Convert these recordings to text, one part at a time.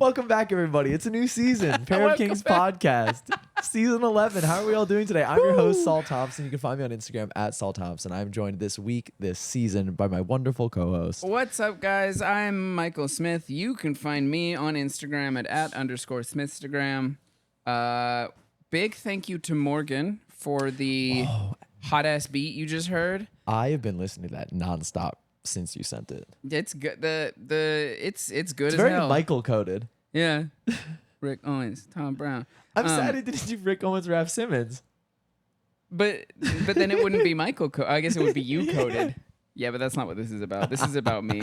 Welcome back, everybody. It's a new season. Pair of Kings podcast, season 11. How are we all doing today? I'm your host, Saul Thompson. You can find me on Instagram at Saul Thompson. I'm joined this season, by my wonderful co-host. What's up, guys? I'm Michael Smith. You can find me on Instagram at @_Smithstagram. Big thank you to Morgan for the hot ass beat you just heard. I have been listening to that nonstop since you sent it. It's good. It's good It's as very hell. Michael coded. Yeah. Rick Owens, Tom Brown. I'm sad it didn't do Rick Owens, Raph Simmons. But then it wouldn't be Michael. I guess it would be you coded. Yeah, but that's not what this is about. This is about me.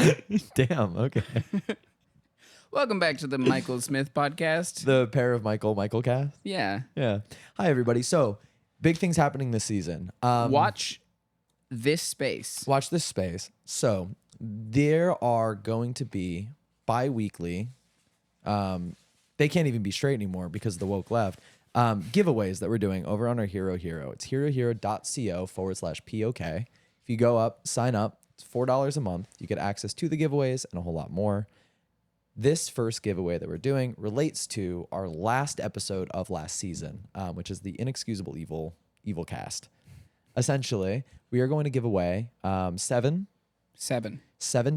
Damn. Okay. Welcome back to the Michael Smith podcast. The pair of Michael cast. Yeah. Yeah. Hi, everybody. So, big things happening this season. Watch this space. Watch this space. So, there are going to be bi-weekly, they can't even be straight anymore because the woke left, giveaways that we're doing over on our Hero. It's herohero.co/POK. If you go up, sign up, it's $4 a month. You get access to the giveaways and a whole lot more. This first giveaway that we're doing relates to our last episode of last season, which is the Inexcusable Evil cast. Essentially, we are going to give away seven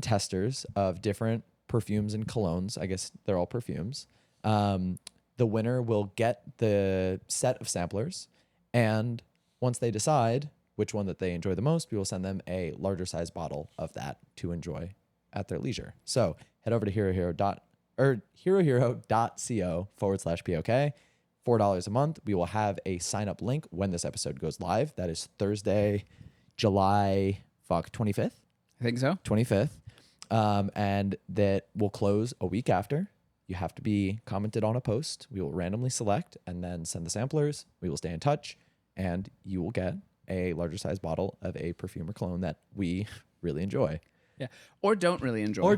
testers of different perfumes and colognes. I guess they're all perfumes. The winner will get the set of samplers, and once they decide which one that they enjoy the most, we will send them a larger size bottle of that to enjoy at their leisure. So head over to herohero.co/POK. $4 a month. We will have a sign up link when this episode goes live. That is Thursday, July 25th. I think so. 25th. And that will close a week after. You have to be commented on a post. We will randomly select and then send the samplers. We will stay in touch, and you will get a larger size bottle of a perfume or cologne that we really enjoy. Yeah. Or don't really enjoy.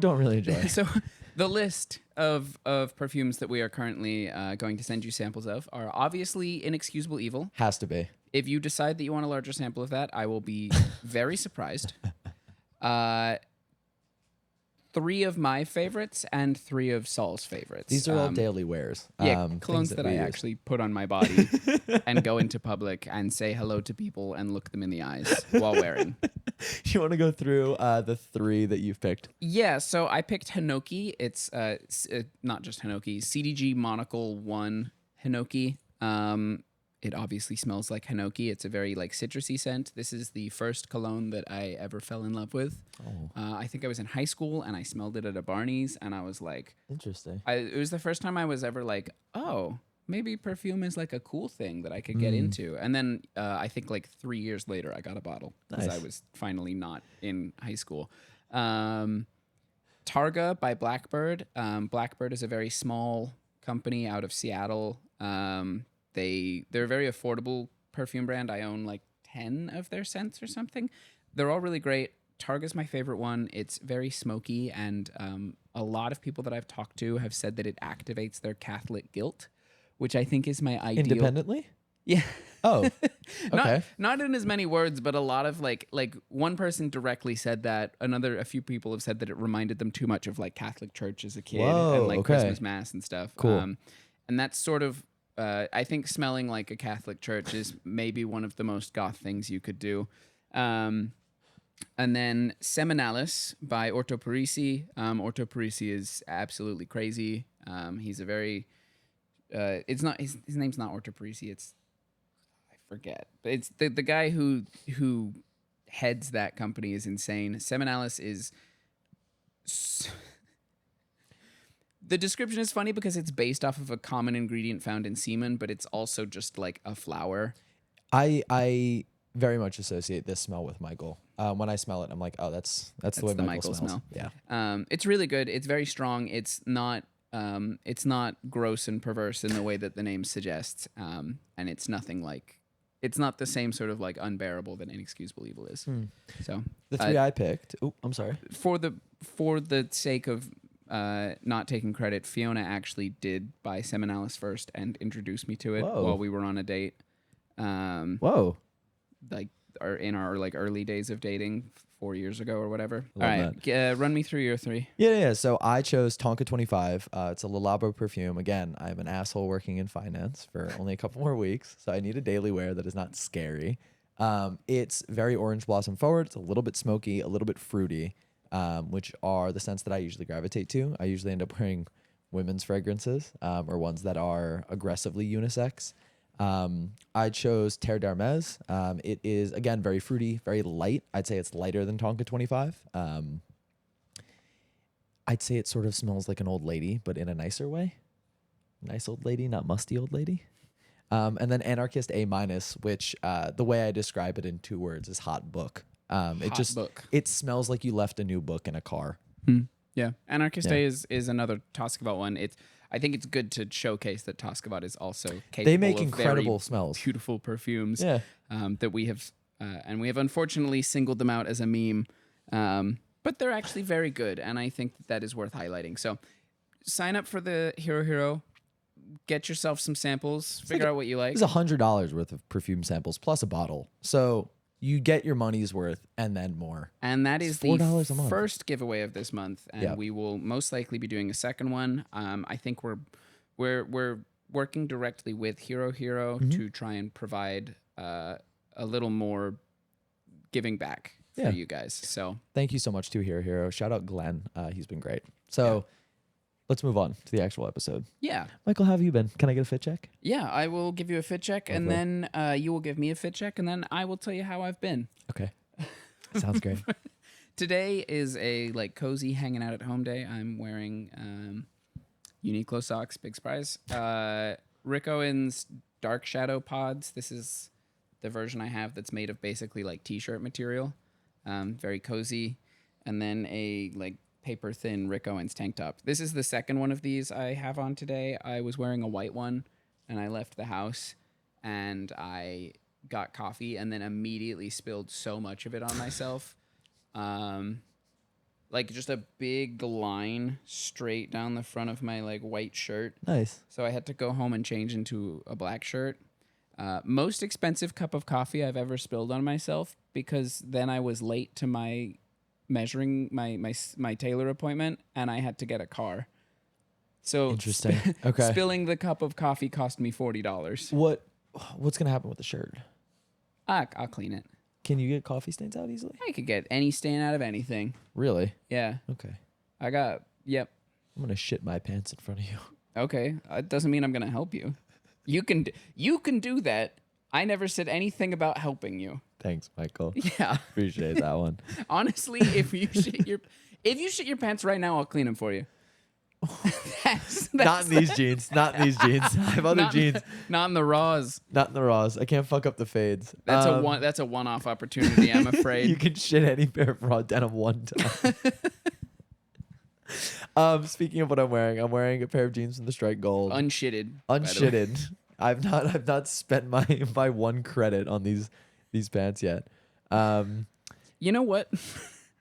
So the list of perfumes that we are currently going to send you samples of are obviously Inexcusable Evil. Has to be. If you decide that you want a larger sample of that, I will be very surprised. 3 of my favorites and 3 of Saul's favorites. These are all daily wears. Yeah, colognes that I actually put on my body and go into public and say hello to people and look them in the eyes while wearing. You want to go through the 3 that you've picked? Yeah, so I picked Hinoki. It's not just Hinoki, CDG Monocle 1 Hinoki. It obviously smells like Hinoki. It's a very citrusy scent. This is the first cologne that I ever fell in love with. Oh. I think I was in high school and I smelled it at a Barney's and I was like, interesting. It was the first time I was ever like, oh, maybe perfume is like a cool thing that I could get into. And then I think 3 years later I got a bottle because I was finally not in high school. Targa by Blackbird. Blackbird is a very small company out of Seattle. They're a very affordable perfume brand. I own 10 of their scents or something. They're all really great. Targa's my favorite one. It's very smoky, and a lot of people that I've talked to have said that it activates their Catholic guilt, which I think is my ideal. Independently? Yeah. Oh, okay. Not in as many words, but a lot of like one person directly said that. A few people have said that it reminded them too much of Catholic church as a kid. Whoa, and okay. Christmas mass and stuff. Cool. And that's sort of. I think smelling like a Catholic church is maybe one of the most goth things you could do. And then Seminalis by Orto Parisi. Orto Parisi is absolutely crazy. He's a very... it's not his name's not Orto Parisi. I forget. But it's the guy who heads that company is insane. Seminalis is... The description is funny because it's based off of a common ingredient found in semen, but it's also just a flower. I very much associate this smell with Michael. When I smell it, I'm like, oh, that's the way Michael smells. Yeah. It's really good. It's very strong. It's not gross and perverse in the way that the name suggests. And it's nothing it's not the same sort of unbearable that Inexcusable Evil is. So the 3 I picked. Oh, I'm sorry. For the sake of not taking credit, Fiona actually did buy Seminalis first and introduced me to it while we were on a date. Whoa. in our like early days of dating 4 years ago or whatever. Love All right, run me through your three. Yeah. So I chose Tonka 25. It's a Le Labo perfume. Again, I'm an asshole working in finance for only a couple more weeks, so I need a daily wear that is not scary. It's very orange blossom forward. It's a little bit smoky, a little bit fruity, which are the scents that I usually gravitate to. I usually end up wearing women's fragrances or ones that are aggressively unisex. I chose Terre d'Hermès. It is, again, very fruity, very light. I'd say it's lighter than Tonka 25. I'd say it sort of smells like an old lady, but in a nicer way. Nice old lady, not musty old lady. And then Anarchist A-, which the way I describe it in 2 words is hot book. It smells like you left a new book in a car. Yeah. Anarchist A is another Toscavat one. I think it's good to showcase that Toscavat is also capable They make of incredible very smells. beautiful perfumes. Yeah. That we have, and we have unfortunately singled them out as a meme. But they're actually very good, and I think that is worth highlighting. So sign up for the Hero. Get yourself some samples. Figure out what you like. It's $100 worth of perfume samples plus a bottle. So you get your money's worth and then more. And that is $4 the a month. first giveaway of this month, and we will most likely be doing a second one. I think we're working directly with Hero to try and provide a little more giving back for you guys. So thank you so much to Hero. Shout out Glenn. He's been great. So let's move on to the actual episode. Yeah. Michael, how have you been? Can I get a fit check? Yeah, I will give you a fit check, and then you will give me a fit check, and then I will tell you how I've been. Okay. Sounds great. Today is a like cozy hanging out at home day. I'm wearing Uniqlo socks. Big surprise. Rick Owens Dark Shadow Pods. This is the version I have that's made of basically like t-shirt material. Very cozy. And then a like paper thin Rick Owens tank top. This is the second one of these I have on today. I was wearing a white one and I left the house and I got coffee and then immediately spilled so much of it on myself. Like just a big line straight down the front of my like white shirt. Nice. So I had to go home and change into a black shirt. Most expensive cup of coffee I've ever spilled on myself because then I was late to my measuring my tailor appointment and I had to get a car. So interesting. Okay. Spilling the cup of coffee cost me $40. What's gonna happen with the shirt? I'll clean it. Can you get coffee stains out easily? I could get any stain out of anything. Really? Yeah. Okay. Yep. I'm gonna shit my pants in front of you. Okay. It doesn't mean I'm gonna help you. You can do that. I never said anything about helping you. Thanks, Michael. Yeah. Appreciate that one. Honestly, if you shit your pants right now, I'll clean them for you. That's not in these jeans. Not in these jeans. I have other jeans. Not in the raws. Not in the raws. I can't fuck up the fades. That's a one-off opportunity, I'm afraid. You can shit any pair of raw denim one time. Speaking of what I'm wearing a pair of jeans from the Strike Gold. Unshitted. I've not spent my one credit on these pants yet. You know what?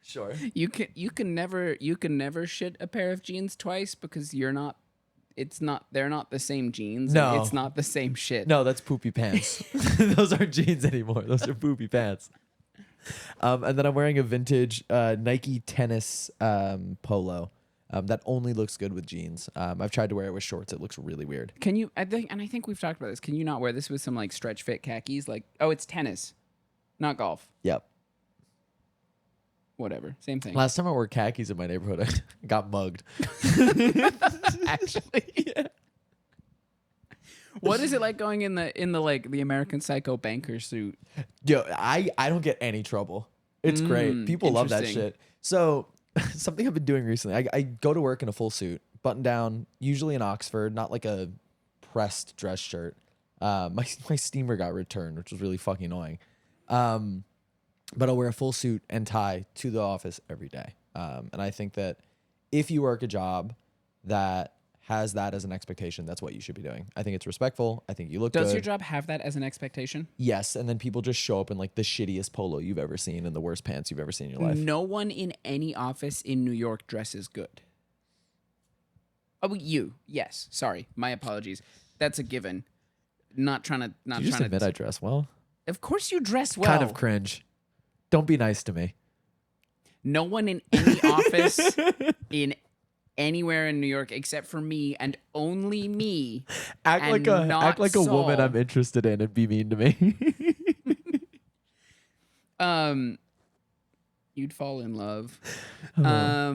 Sure. You can never shit a pair of jeans twice because they're not the same jeans. No. It's not the same shit. No, that's poopy pants. Those aren't jeans anymore. Those are poopy pants. And then I'm wearing a vintage Nike tennis polo. That only looks good with jeans. I've tried to wear it with shorts. It looks really weird. Can you? I think we've talked about this. Can you not wear this with some like stretch fit khakis? Like, oh, it's tennis, not golf. Yep. Whatever. Same thing. Last time I wore khakis in my neighborhood, I got mugged. Actually, yeah. What is it like going in the like the American Psycho banker suit? Yo, I don't get any trouble. It's great. People love that shit. So something I've been doing recently, I go to work in a full suit, button down, usually in Oxford, not like a pressed dress shirt. My steamer got returned, which was really fucking annoying. But I'll wear a full suit and tie to the office every day. And I think that if you work a job that has that as an expectation, that's what you should be doing. I think it's respectful. I think you look good. Does your job have that as an expectation? Yes. And then people just show up in like the shittiest polo you've ever seen and the worst pants you've ever seen in your life. No one in any office in New York dresses good. Oh, you. Yes. Sorry. My apologies. That's a given. Not trying to. Did you just admit I dress well? Of course you dress well. Kind of cringe. Don't be nice to me. No one in any office in anywhere in New York except for me and only me. Act like a woman I'm interested in and be mean to me. You'd fall in love. Uh-huh.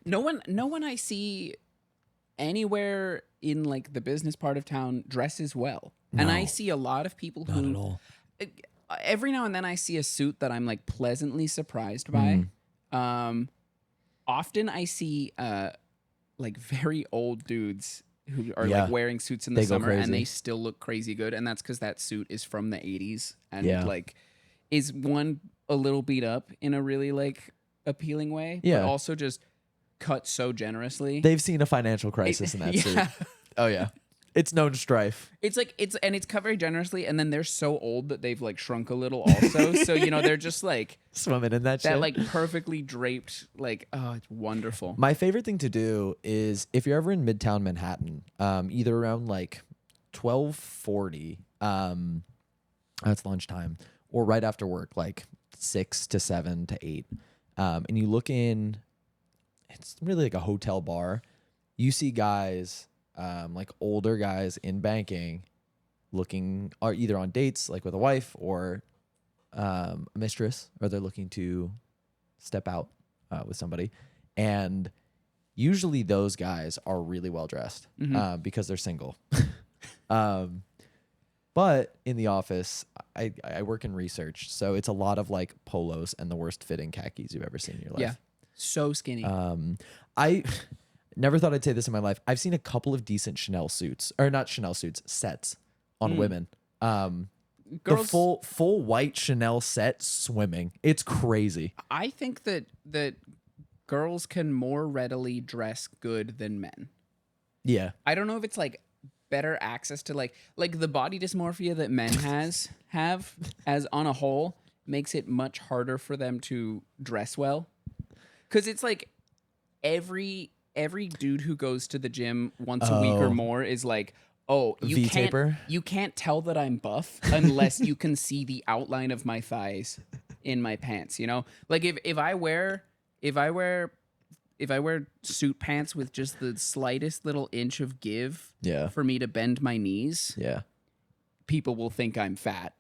No one I see anywhere in like the business part of town dresses well. And I No. see a lot of people Not who at all. every now and then I see a suit that I'm like pleasantly surprised by. Often I see like very old dudes who are Yeah. like wearing suits in the They go summer and crazy. they still look crazy good, and that's because that suit is from the 80s and Yeah. like is one a little beat up in a really like appealing way, Yeah. but also just cut so generously. They've seen a financial crisis in that suit. Oh yeah. It's known strife. It's like it's cut very generously, and then they're so old that they've like shrunk a little also. So they're just like Swimming in that shit. that like perfectly draped, like, oh, it's wonderful. My favorite thing to do is if you're ever in Midtown Manhattan, either around like 12:40, that's lunchtime, or right after work, like 6 to 7 to 8, and you look in, it's really like a hotel bar. You see guys, like older guys in banking, looking are either on dates, like with a wife or a mistress, or they're looking to step out with somebody, and usually those guys are really well dressed because they're single. But in the office, I work in research, so it's a lot of like polos and the worst fitting khakis you've ever seen in your life. Yeah, so skinny. I never thought I'd say this in my life. I've seen a couple of decent Chanel suits, or not Chanel suits, sets on women. Girls, the full white Chanel set swimming. It's crazy. I think that girls can more readily dress good than men. Yeah. I don't know if it's like better access to like the body dysmorphia that men have as on a whole makes it much harder for them to dress well. Cause it's like every dude who goes to the gym once a week or more is like, oh, V-taper? you can't tell that I'm buff unless you can see the outline of my thighs in my pants, Like if I wear suit pants with just the slightest little inch of give for me to bend my knees, people will think I'm fat.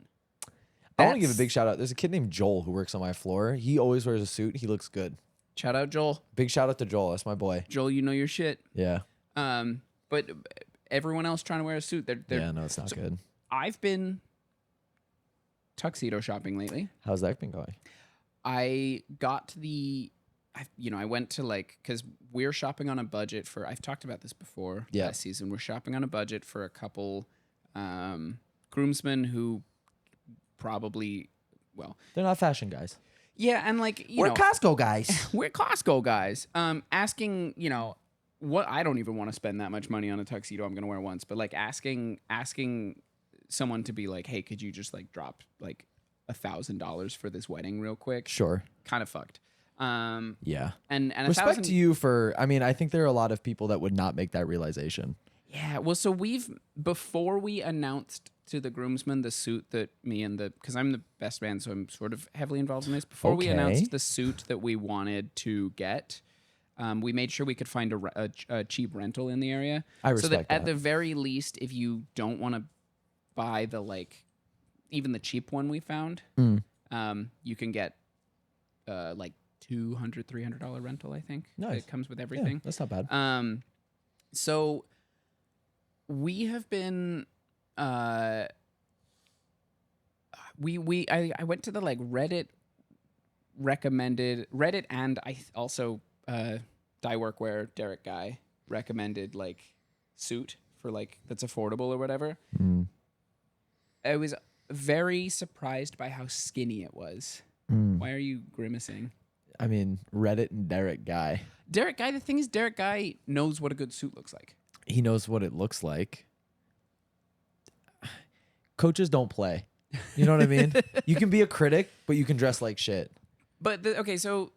I want to give a big shout out. There's a kid named Joel who works on my floor. He always wears a suit. He looks good. Shout out Joel. Big shout out to Joel. That's my boy. Joel, you know your shit. Yeah. But everyone else trying to wear a suit, they're No, it's not good. I've been tuxedo shopping lately. How's that been going? I got I went to because we're shopping on a budget for, I've talked about this before last season. We're shopping on a budget for a couple groomsmen who probably, They're not fashion guys. yeah. And We're Costco guys. we're Costco guys. Asking, what, I don't even want to spend that much money on a tuxedo I'm going to wear once, but like asking someone to be like, hey, could you just like drop like $1,000 for this wedding real quick? Sure. Kind of fucked. Yeah. And Respect to you for, I think there are a lot of people that would not make that realization. Yeah. Well, so before we announced to the groomsmen the suit that me and because I'm the best man, so I'm sort of heavily involved in this. Before we announced the suit that we wanted to get, we made sure we could find a cheap rental in the area. I respect so that. At that. the very least, if you don't want to buy even the cheap one we found, you can get $200, $300 rental, I think. Nice. It comes with everything. Yeah, that's not bad. So we have been I went to the Reddit recommended Reddit, and I also dye workwear Derek Guy recommended suit for that's affordable or whatever. I was very surprised by how skinny it was. Why are you grimacing? Reddit and Derek Guy. Derek Guy, the thing is, Derek Guy knows what a good suit looks like. He knows what it looks like. Coaches don't play. You know what I mean? You can be a critic, but you can dress like shit. But so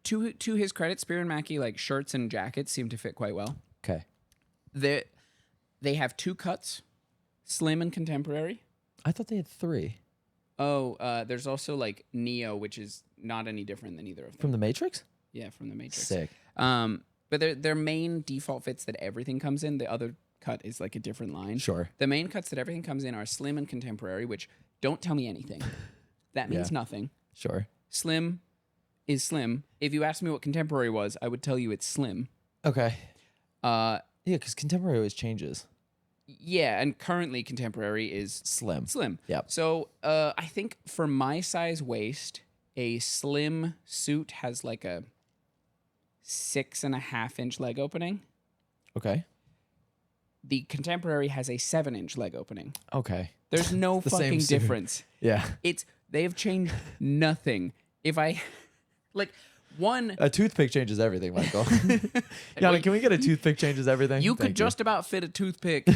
to his credit, Spear and Mackey shirts and jackets seem to fit quite well. Okay. They have two cuts, slim and contemporary. I thought they had 3 Oh, there's also like Neo, which is not any different than either of them. from the Matrix. Yeah, from the Matrix. Sick. But their main default fits that everything comes in. The other cut is like a different line. Sure. The main cuts that everything comes in are slim and contemporary, which don't tell me anything. That means nothing. Sure. Slim is slim. If you asked me what contemporary was, I would tell you it's slim. Okay. Yeah, because contemporary always changes. Yeah, and currently contemporary is Slim. slim. Yep. So I think for my size waist, a slim suit has like a 6.5-inch leg opening. Okay. The contemporary has a 7-inch leg opening. Okay. There's no The same fucking suit. difference. Yeah. They have changed nothing. If I like one, A toothpick changes everything, Michael. Yana, can we get a toothpick changes everything? you could Thank just about fit a toothpick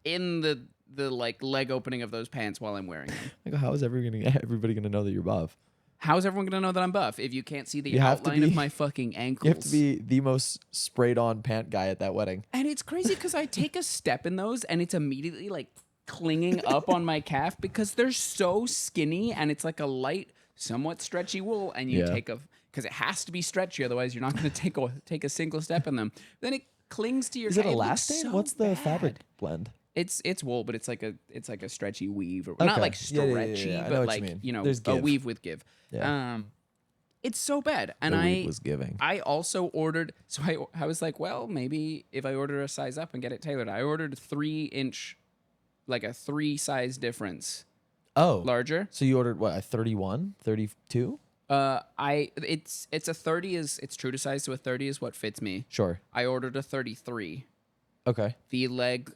in the like leg opening of those pants while I'm wearing them. Michael, how is everybody gonna know that you're buff? How's everyone gonna know that I'm buff if you can't see the You have to outline of be- my fucking ankles? You have to be the most sprayed on pant guy at that wedding. And it's crazy because I take a step in those and it's immediately like clinging up on my calf because they're so skinny and it's like a light, somewhat stretchy wool. And you take because it has to be stretchy, otherwise you're not going to take a single step in them. Then it clings to your. Is it calf. elastane? So What's the bad. fabric blend? It's wool, but it's like a stretchy weave, or Okay. not like Yeah, stretchy, I know but what like you mean. you know, There's a give. weave with give. Yeah. It's so bad, and The weave was giving. I also ordered. So I was like, well, maybe if I order a size up and get it tailored, I ordered 3-inch, like a 3 size difference Oh. larger. So you ordered what, a 31, 32? It's a 30 it's true to size, so a 30 is what fits me. Sure. I ordered a 33. Okay. The leg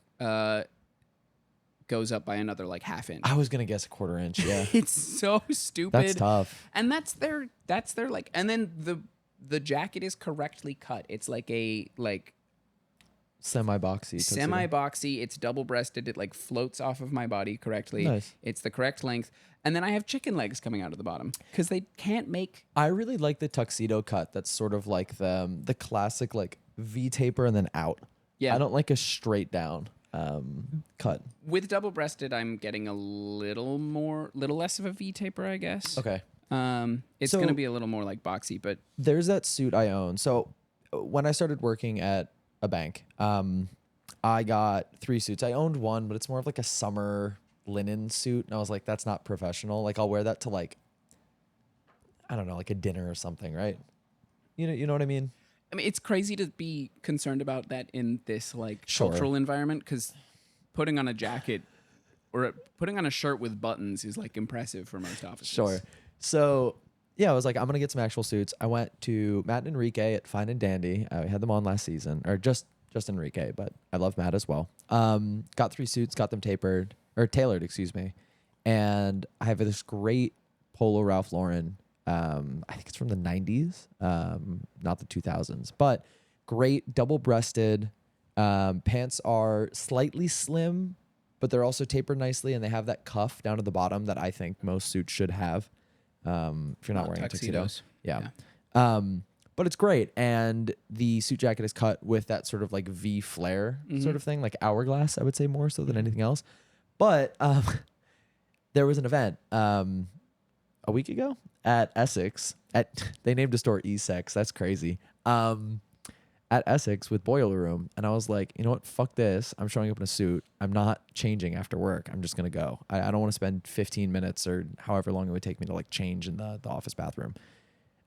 goes up by another like 1/2 inch. I was gonna guess a 1/4 inch. Yeah. It's so stupid. That's tough. And that's their like, and then the jacket is correctly cut. It's like a Semi-boxy. semi-boxy. It's double-breasted. It like floats off of my body correctly. Nice. It's the correct length. And then I have chicken legs coming out of the bottom because they can't make. I really like the tuxedo cut. That's sort of like the classic like V taper and then out. Yeah. I don't like a straight down cut. With double-breasted, I'm getting a little less of a V taper, I guess. Okay. It's So- going to be a little more like boxy, but There's that suit I own. So when I started working at a bank, I got 3 suits. I owned one, but it's more of like a summer linen suit. And I was like, that's not professional. Like I'll wear that to like, I don't know, like a dinner or something, right? You know what I mean? I mean, it's crazy to be concerned about that in this like Sure. cultural environment because putting on a jacket or putting on a shirt with buttons is like impressive for most offices. Sure. So yeah, I was like, I'm gonna get some actual suits. I went to Matt and Enrique at Fine and Dandy. I had them on last season, or just Enrique, but I love Matt as well. Got 3 suits, got them tailored, excuse me. And I have this great Polo Ralph Lauren. I think it's from the 90s, not the 2000s, but great double-breasted. Pants are slightly slim, but they're also tapered nicely, and they have that cuff down at the bottom that I think most suits should have. If you're not wearing tuxedos. a tuxedo. Yeah. But it's great. And the suit jacket is cut with that sort of like V flare sort of thing, like hourglass, I would say more so than anything else. But there was an event a week ago at Essex. They named a store E-Sex. That's crazy. At Essex with Boiler Room. And I was like, you know what? Fuck this. I'm showing up in a suit. I'm not changing after work. I'm just going to go. I don't want to spend 15 minutes or however long it would take me to like change in the office bathroom.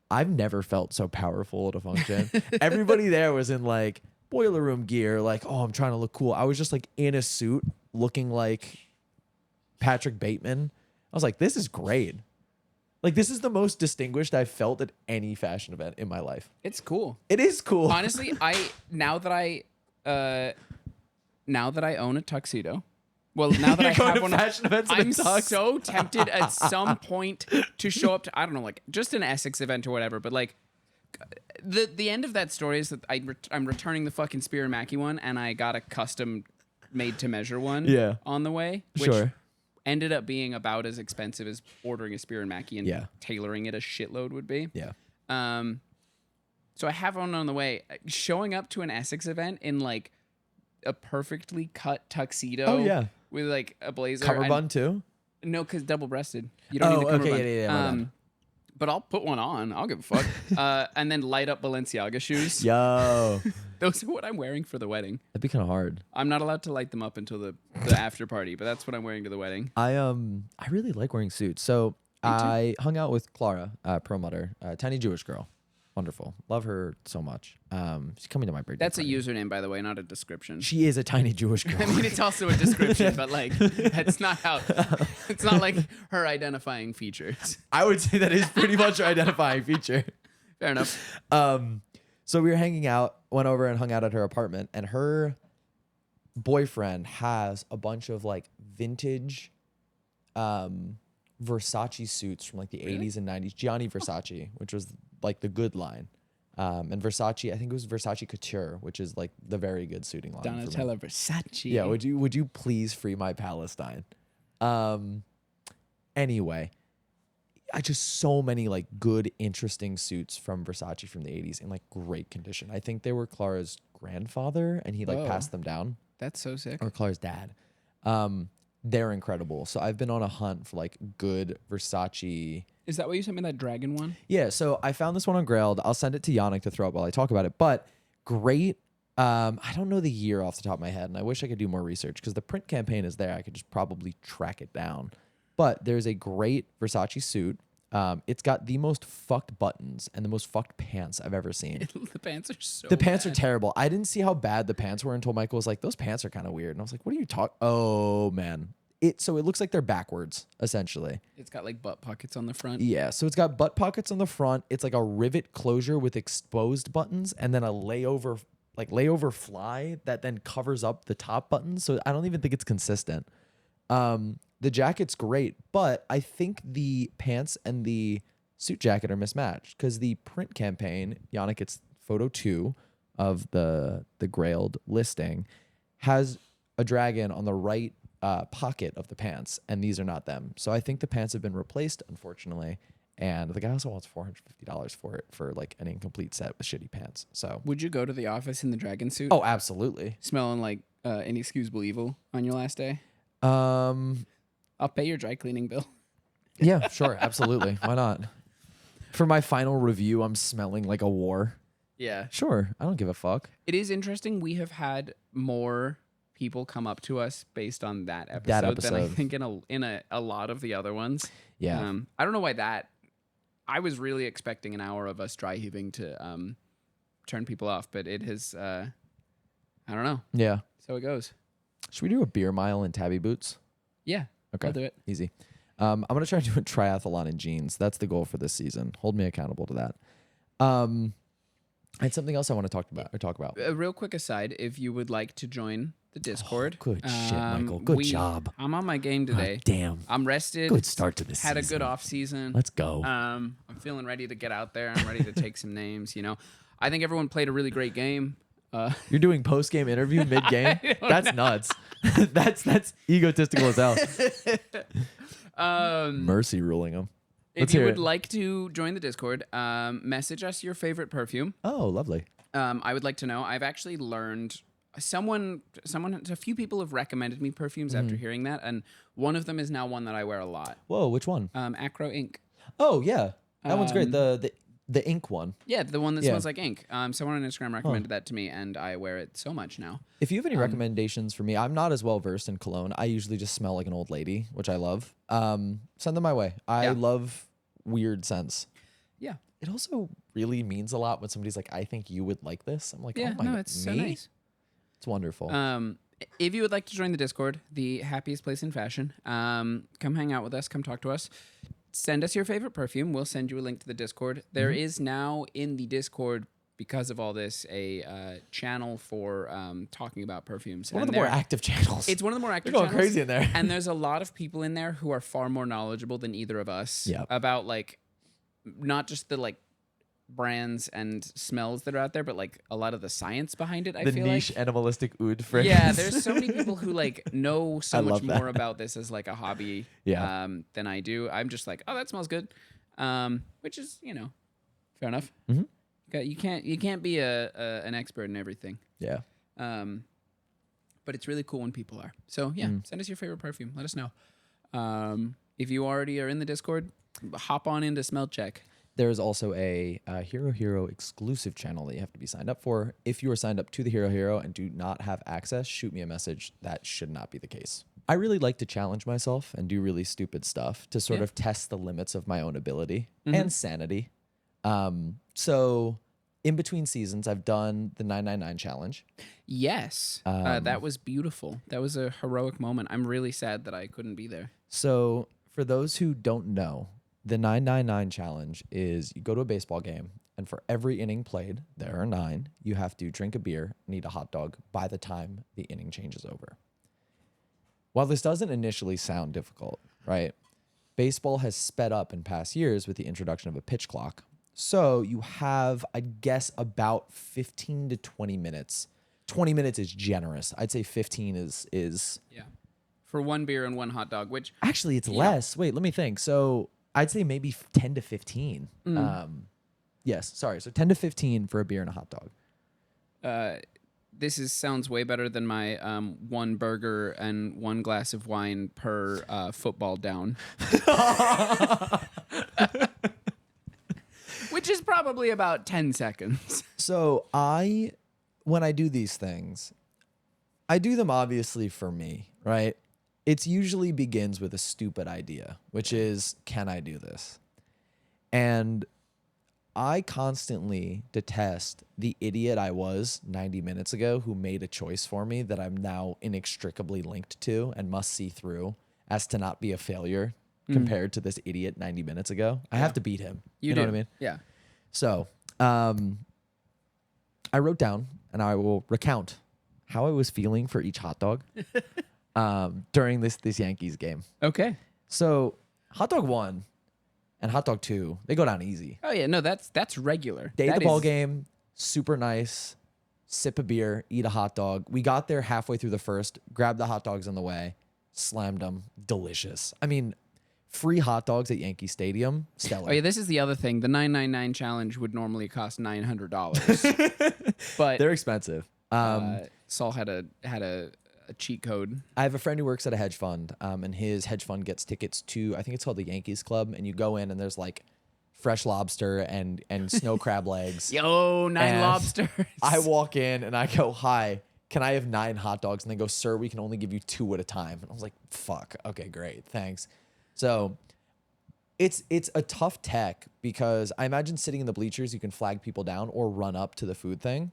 I've never felt so powerful at a function. Everybody there was in like Boiler Room gear. Like, oh, I'm trying to look cool. I was just like in a suit looking like Patrick Bateman. I was like, this is great. Like, this is the most distinguished I've felt at any fashion event in my life. It's cool. It is cool. Honestly, now that I own a tuxedo, well, now that I You're going have to one, fashion events in a I'm tux? so tempted at some point to show up to, I don't know, like just an Essex event or whatever. But like, the end of that story is that I'm returning the fucking Spear and Mackie one, and I got a custom made to measure one on the way. Which Sure. ended up being about as expensive as ordering a Spear and Mackie and tailoring it a shitload would be. Yeah. So I have one on the way. Showing up to an Essex event in like a perfectly cut tuxedo. Oh, yeah. with like a blazer. Cummerbund too? No, because double-breasted. You don't need the cummerbund. Okay, yeah, my bad. But I'll put one on. I'll give a fuck. And then light up Balenciaga shoes. Yo. Those are what I'm wearing for the wedding. That'd be kind of hard. I'm not allowed to light them up until the after party, but that's what I'm wearing to the wedding. I really like wearing suits. So I hung out with Clara, Perlmutter, a tiny Jewish girl. Wonderful. Love her so much. She's coming to my birthday. That's a username, by the way, not a description. She is a tiny Jewish girl. I mean, it's also a description, but like, that's not how. It's not like her identifying features. I would say that is pretty much her identifying feature. Fair enough. So we were hanging out, went over and hung out at her apartment, and her boyfriend has a bunch of like vintage Versace suits from like the 80s and 90s. Gianni Versace, which was like the good line. And Versace, I think it was Versace Couture, which is like the very good suiting line. Donatella Versace. Yeah, would you please free my Palestine? Anyway, I just so many like good, interesting suits from Versace from the 80s in like great condition. I think they were Clara's grandfather and he like passed them down. That's so sick. Or Clara's dad. They're incredible. So I've been on a hunt for like good Versace. Is that why you sent me that dragon one? Yeah, so I found this one on Grailed. I'll send it to Yannick to throw up while I talk about it. But great. I don't know the year off the top of my head, and I wish I could do more research because the print campaign is there. I could just probably track it down. But there's a great Versace suit. It's got the most fucked buttons and the most fucked pants I've ever seen. The pants are so The pants bad. are terrible. I didn't see how bad the pants were until Michael was like, those pants are kind of weird. And I was like, what are you talking? Oh, man. So it looks like they're backwards, essentially. It's got like butt pockets on the front. Yeah, so it's got butt pockets on the front. It's like a rivet closure with exposed buttons and then a layover fly that then covers up the top buttons. So I don't even think it's consistent. The jacket's great, but I think the pants and the suit jacket are mismatched because the print campaign, Yannick, it's photo 2 of the Grailed listing, has a dragon on the right pocket of the pants, and these are not them. So I think the pants have been replaced, unfortunately. And the guy also wants $450 for it for like an incomplete set with shitty pants. So Would you go to the office in the dragon suit? oh, absolutely. Smelling like inexcusable evil on your last day? I'll pay your dry cleaning bill. Yeah, sure, absolutely. Why not? For my final review, I'm smelling like a war. Yeah. Sure, I don't give a fuck. It is interesting. We have had more people come up to us based on that episode than I think in a lot of the other ones. Yeah. I don't know why that. I was really expecting an hour of us dry heaving to turn people off, but it has. I don't know. Yeah. So it goes. Should we do a beer mile in tabby boots? Yeah. Okay. I'll do it. Easy. I'm going to try to do a triathlon in jeans. That's the goal for this season. Hold me accountable to that. I had something else I want to talk about. A real quick aside, if you would like to join the Discord. Good shit, Michael. Good job. I'm on my game today. Damn. I'm rested. Good start to the season. Had a good off season. Let's go. I'm feeling ready to get out there. I'm ready to take some names. I think everyone played a really great game. You're doing post-game interview mid-game? That's nuts. that's egotistical as hell. Mercy ruling them. If you would like to join the Discord, message us your favorite perfume. Oh, lovely. I would like to know. I've actually learned a few people have recommended me perfumes after hearing that, and one of them is now one that I wear a lot. Whoa, which one? Acro Ink. Oh, yeah. That one's great. The ink one. Yeah, the one that smells like ink. Someone on Instagram recommended that to me, and I wear it so much now. If you have any recommendations for me, I'm not as well versed in cologne. I usually just smell like an old lady, which I love. Send them my way. I love weird scents. Yeah. It also really means a lot when somebody's like, I think you would like this. I'm like, yeah, oh my God, it's so nice. It's wonderful. If you would like to join the Discord, the happiest place in fashion, come hang out with us. Come talk to us. Send us your favorite perfume. We'll send you a link to the Discord. There is now in the Discord, because of all this, a channel for talking about perfumes. One of the more active channels. It's one of the more active channels. channels. Going crazy in there. And there's a lot of people in there who are far more knowledgeable than either of us about like not just the like brands and smells that are out there, but like a lot of the science behind it. I feel the like niche animalistic oud fragrance. yeah, there's so many people who like know so much more about this as like a hobby than I do. I'm just like, oh, that smells good, which is fair enough. You can't be an expert in everything. Yeah. but it's really cool when people are. So yeah, send us your favorite perfume. Let us know. If you already are in the Discord, hop on into Smell Check. There's also a Hero Hero exclusive channel that you have to be signed up for. If you are signed up to the Hero Hero and do not have access, shoot me a message. That should not be the case. I really like to challenge myself and do really stupid stuff to sort of test the limits of my own ability and sanity. So in between seasons, I've done the 999 challenge. Yes, that was beautiful. That was a heroic moment. I'm really sad that I couldn't be there. So for those who don't know, the 999 challenge is you go to a baseball game, and for every inning played, there are 9, you have to drink a beer and eat a hot dog by the time the inning changes over. While this doesn't initially sound difficult, right? Baseball has sped up in past years with the introduction of a pitch clock. So you have, I guess, about 15 to 20 minutes. 20 minutes is generous. I'd say 15 is Yeah. For one beer and one hot dog, which actually it's less. Wait, let me think. So I'd say maybe 10 to 15. Yes, sorry. So 10 to 15 for a beer and a hot dog. this sounds way better than my one burger and one glass of wine per football down. Which is probably about 10 seconds. So when I do these things, I do them obviously for me, right? It usually begins with a stupid idea, which is, can I do this? And I constantly detest the idiot I was 90 minutes ago who made a choice for me that I'm now inextricably linked to and must see through as to not be a failure compared to this idiot 90 minutes ago. I have to beat him. You know what I mean? Yeah. So I wrote down, and I will recount how I was feeling for each hot dog during this Yankees game. Okay. So hot dog 1 and hot dog 2, they go down easy. Oh yeah, no, that's regular. Day of the ball game, super nice. Sip a beer, eat a hot dog. We got there halfway through the first, grabbed the hot dogs on the way, slammed them. Delicious. I mean, free hot dogs at Yankee Stadium, stellar. Oh yeah, this is the other thing. The 999 challenge would normally cost $900, but they're expensive. Saul had a cheat code. I have a friend who works at a hedge fund, and his hedge fund gets tickets to, I think it's called the Yankees Club, and you go in and there's like fresh lobster and snow crab legs. Yo, 9 And lobsters. I walk in and I go, hi, can I have 9 hot dogs? And they go, sir, we can only give you 2 at a time. And I was like, fuck, okay, great, thanks. So it's a tough tech because I imagine sitting in the bleachers, you can flag people down or run up to the food thing.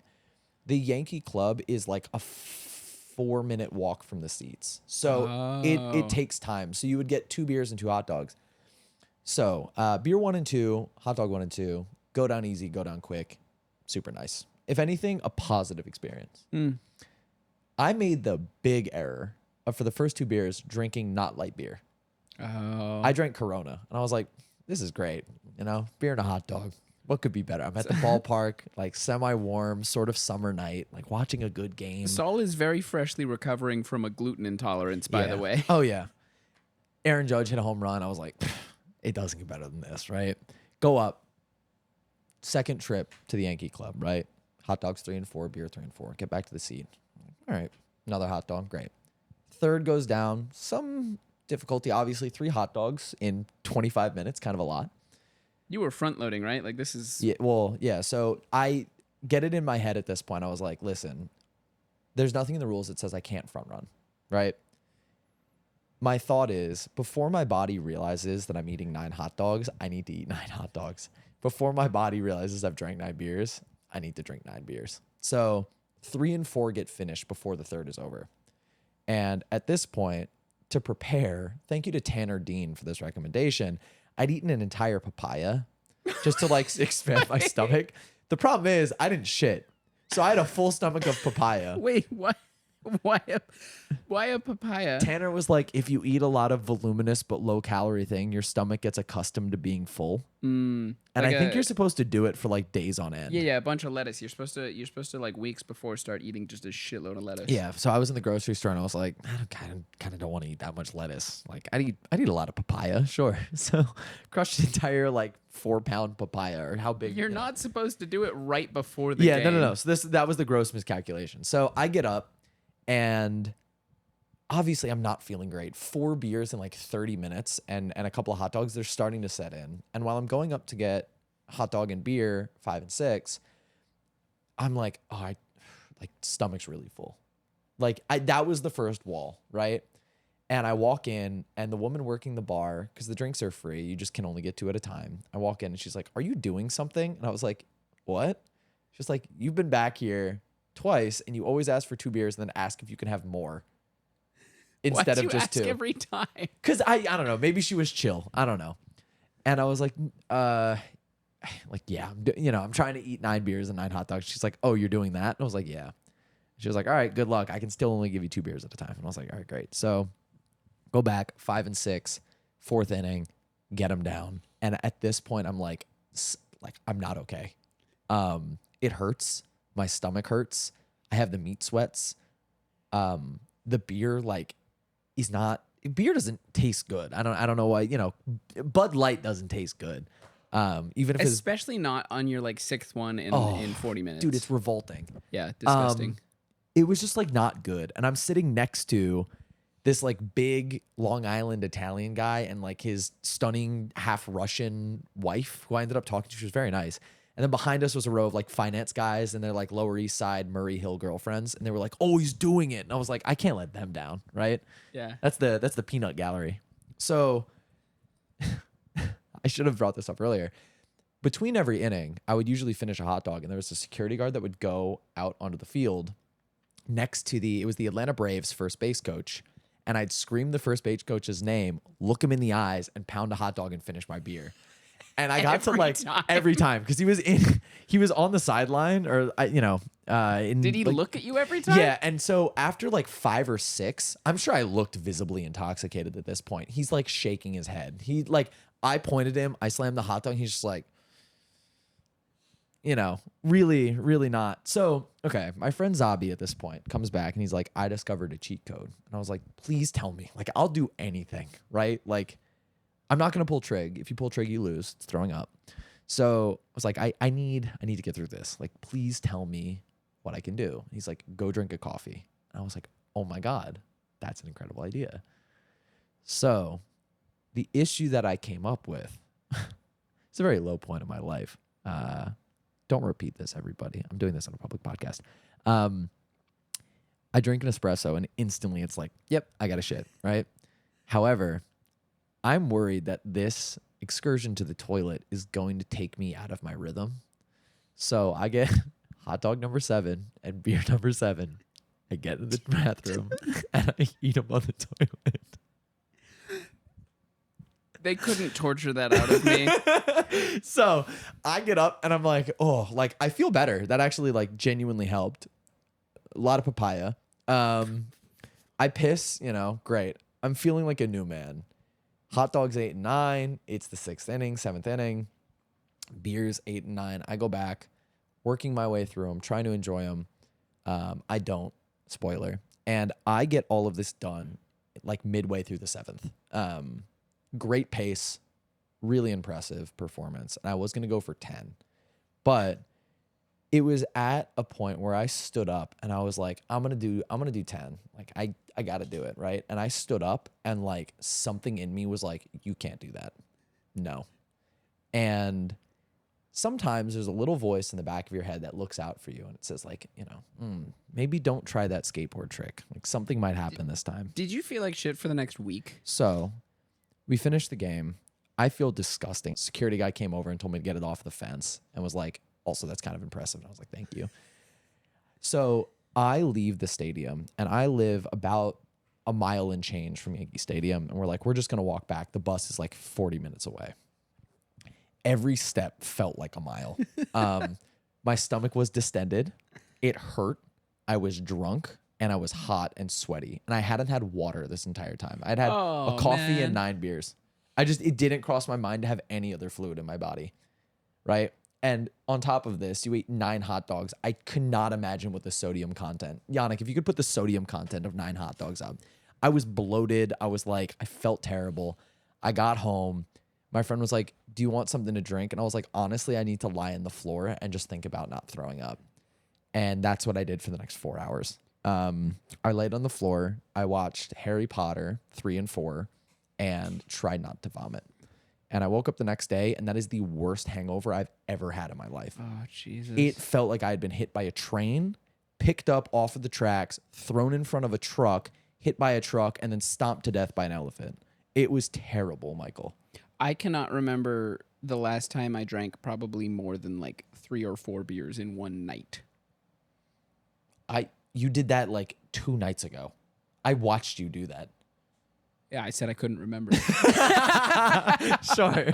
The Yankee Club is like a 4-minute walk from the seats. So it takes time. So you would get 2 beers and 2 hot dogs. So beer 1 and 2, hot dog 1 and 2, go down easy, go down quick. Super nice. If anything, a positive experience. I made the big error of, for the first 2 beers, drinking not light beer. Oh. I drank Corona, and I was like, this is great. You know, beer and a hot dog. What could be better? I'm at the ballpark, like semi-warm, sort of summer night, like watching a good game. Saul is very freshly recovering from a gluten intolerance, by the way. Oh, yeah. Aaron Judge hit a home run. I was like, it doesn't get better than this, right? Go up. Second trip to the Yankee Club, right? Hot dogs 3 and 4, beer 3 and 4. Get back to the seat. All right. Another hot dog. Great. Third goes down. Some difficulty, obviously. 3 hot dogs in 25 minutes, kind of a lot. You were front loading, right? Like this is... Yeah, well, yeah. So I get it in my head at this point. I was like, listen, there's nothing in the rules that says I can't front run, right? My thought is, before my body realizes that I'm eating 9 hot dogs, I need to eat 9 hot dogs. Before my body realizes I've drank 9 beers, I need to drink 9 beers. So 3 and 4 get finished before the third is over. And at this point, to prepare, thank you to Tanner Dean for this recommendation, I'd eaten an entire papaya just to like expand my stomach. The problem is I didn't shit. So I had a full stomach of papaya. Wait, what? Why a papaya? Tanner was like, if you eat a lot of voluminous but low calorie thing, your stomach gets accustomed to being full. And like I think you're supposed to do it for like days on end. Yeah, a bunch of lettuce. You're supposed to like weeks before start eating just a shitload of lettuce. Yeah. So I was in the grocery store and I was like, I kind of don't want to eat that much lettuce. Like I eat a lot of papaya, sure. So crushed an entire like 4-pound papaya, or how big. You're not supposed to do it right before the game. No. So that was the gross miscalculation. So I get up. And obviously I'm not feeling great. 4 beers in like 30 minutes and a couple of hot dogs, they're starting to set in. And while I'm going up to get hot dog and beer, 5 and 6, I'm like, stomach's really full. Like that was the first wall, right? And I walk in, and the woman working the bar, because the drinks are free, you just can only get 2 at a time. I walk in, and she's like, "Are you doing something?" And I was like, "What?" She's like, "You've been back here twice, and you always ask for 2 beers and then ask if you can have more instead of just 2." Every time? Because I don't know, maybe she was chill. I don't know. And I was like, yeah, I'm trying to eat 9 beers and 9 hot dogs. She's like, "Oh, you're doing that?" And I was like, "Yeah." She was like, "All right, good luck. I can still only give you 2 beers at a time." And I was like, "All right, great." So go back, 5 and 6, 4th inning, get them down. And at this point, I'm like I'm not okay. It hurts. My stomach hurts. I have the meat sweats. The beer beer doesn't taste good. I don't know why, Bud Light doesn't taste good. Even if especially not on your like 6th one in 40 minutes. Dude, it's revolting. Yeah, disgusting. It was just like not good. And I'm sitting next to this like big Long Island Italian guy and like his stunning half Russian wife who I ended up talking to. She was very nice. And then behind us was a row of like finance guys and their like Lower East Side Murray Hill girlfriends. And they were like, "Oh, he's doing it." And I was like, I can't let them down. Right. Yeah. That's the peanut gallery. So I should have brought this up earlier. Between every inning, I would usually finish a hot dog, and there was a security guard that would go out onto the field next to it was the Atlanta Braves first base coach. And I'd scream the first base coach's name, look him in the eyes, and pound a hot dog and finish my beer. And I got every time because he was on the sideline or did he look at you every time? Yeah. And so after like 5 or 6, I'm sure I looked visibly intoxicated at this point. He's like shaking his head. I pointed him, I slammed the hot dog. And he's just like, really, really not. So, okay, my friend Zabi at this point comes back and he's like, "I discovered a cheat code." And I was like, "Please tell me. Like, I'll do anything, right? Like, I'm not going to pull trig. If you pull trig, you lose. It's throwing up." So I was like, I need to get through this. Like, please tell me what I can do. And he's like, "Go drink a coffee." And I was like, "Oh my God, that's an incredible idea." So the issue that I came up with, it's a very low point in my life. Don't repeat this, everybody. I'm doing this on a public podcast. I drink an espresso and instantly it's like, yep, I got a shit, right? However, I'm worried that this excursion to the toilet is going to take me out of my rhythm. So I get hot dog number 7 and beer number 7. I get in the bathroom and I eat them on the toilet. They couldn't torture that out of me. So I get up and I'm like, oh, like I feel better. That actually like genuinely helped. A lot of papaya. I piss, great. I'm feeling like a new man. Hot dogs 8 and 9. It's the 6th inning, 7th inning. Beers 8 and 9. I go back, working my way through them, trying to enjoy them. I don't. Spoiler. And I get all of this done like midway through the 7th. Great pace, really impressive performance. And I was going to go for 10, but it was at a point where I stood up and I was like, I'm going to do 10. Like I got to do it. Right. And I stood up and like something in me was like, you can't do that. No. And sometimes there's a little voice in the back of your head that looks out for you and it says like, maybe don't try that skateboard trick. Like something might happen this time. Did you feel like shit for the next week? So we finished the game. I feel disgusting. Security guy came over and told me to get it off the fence and was like, also, that's kind of impressive. And I was like, thank you. So I leave the stadium and I live about a mile and change from Yankee Stadium. And we're just going to walk back. The bus is like 40 minutes away. Every step felt like a mile. My stomach was distended. It hurt. I was drunk. And I was hot and sweaty. And I hadn't had water this entire time. I'd had a coffee and 9 beers. It didn't cross my mind to have any other fluid in my body. Right? And on top of this, you eat 9 hot dogs. I could not imagine what the sodium content. Yannick, if you could put the sodium content of 9 hot dogs up. I was bloated. I felt terrible. I got home. My friend was like, "Do you want something to drink?" And I was like, honestly, I need to lie on the floor and just think about not throwing up. And that's what I did for the next 4 hours. I laid on the floor. I watched Harry Potter 3 and 4 and tried not to vomit. And I woke up the next day, and that is the worst hangover I've ever had in my life. Oh, Jesus. It felt like I had been hit by a train, picked up off of the tracks, thrown in front of a truck, hit by a truck, and then stomped to death by an elephant. It was terrible, Michael. I cannot remember the last time I drank probably more than like 3 or 4 beers in one night. You did that like 2 nights ago. I watched you do that. Yeah, I said I couldn't remember. Sure.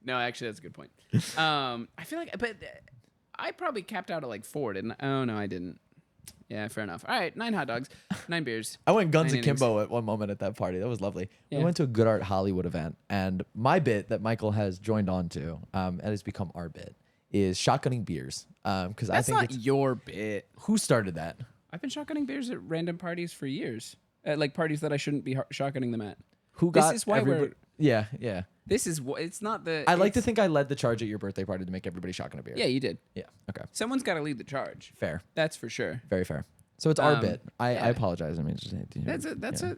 No, actually, that's a good point. I feel like, but I probably capped out at like 4, didn't I? Oh, no, I didn't. Yeah, fair enough. All right, 9 hot dogs, 9 beers. I went guns 9 akimbo at one moment at that party. That was lovely. Yeah. We went to a Good Art Hollywood event, and my bit that Michael has joined on to, and has become our bit, is shotgunning beers. Because I That's think not your bit. who started that? I've been shotgunning beers at random parties for years. At like parties that I shouldn't be shotgunning them at. Who This got is why everybody? we're. Yeah, yeah. This is what it's not the. I like to it's- think I led the charge at your birthday party to make everybody shotgun a beer. Yeah, you did. Yeah. Okay. Someone's got to lead the charge. Fair. That's for sure. Very fair. So it's our bit. I yeah. apologize. I mean, just,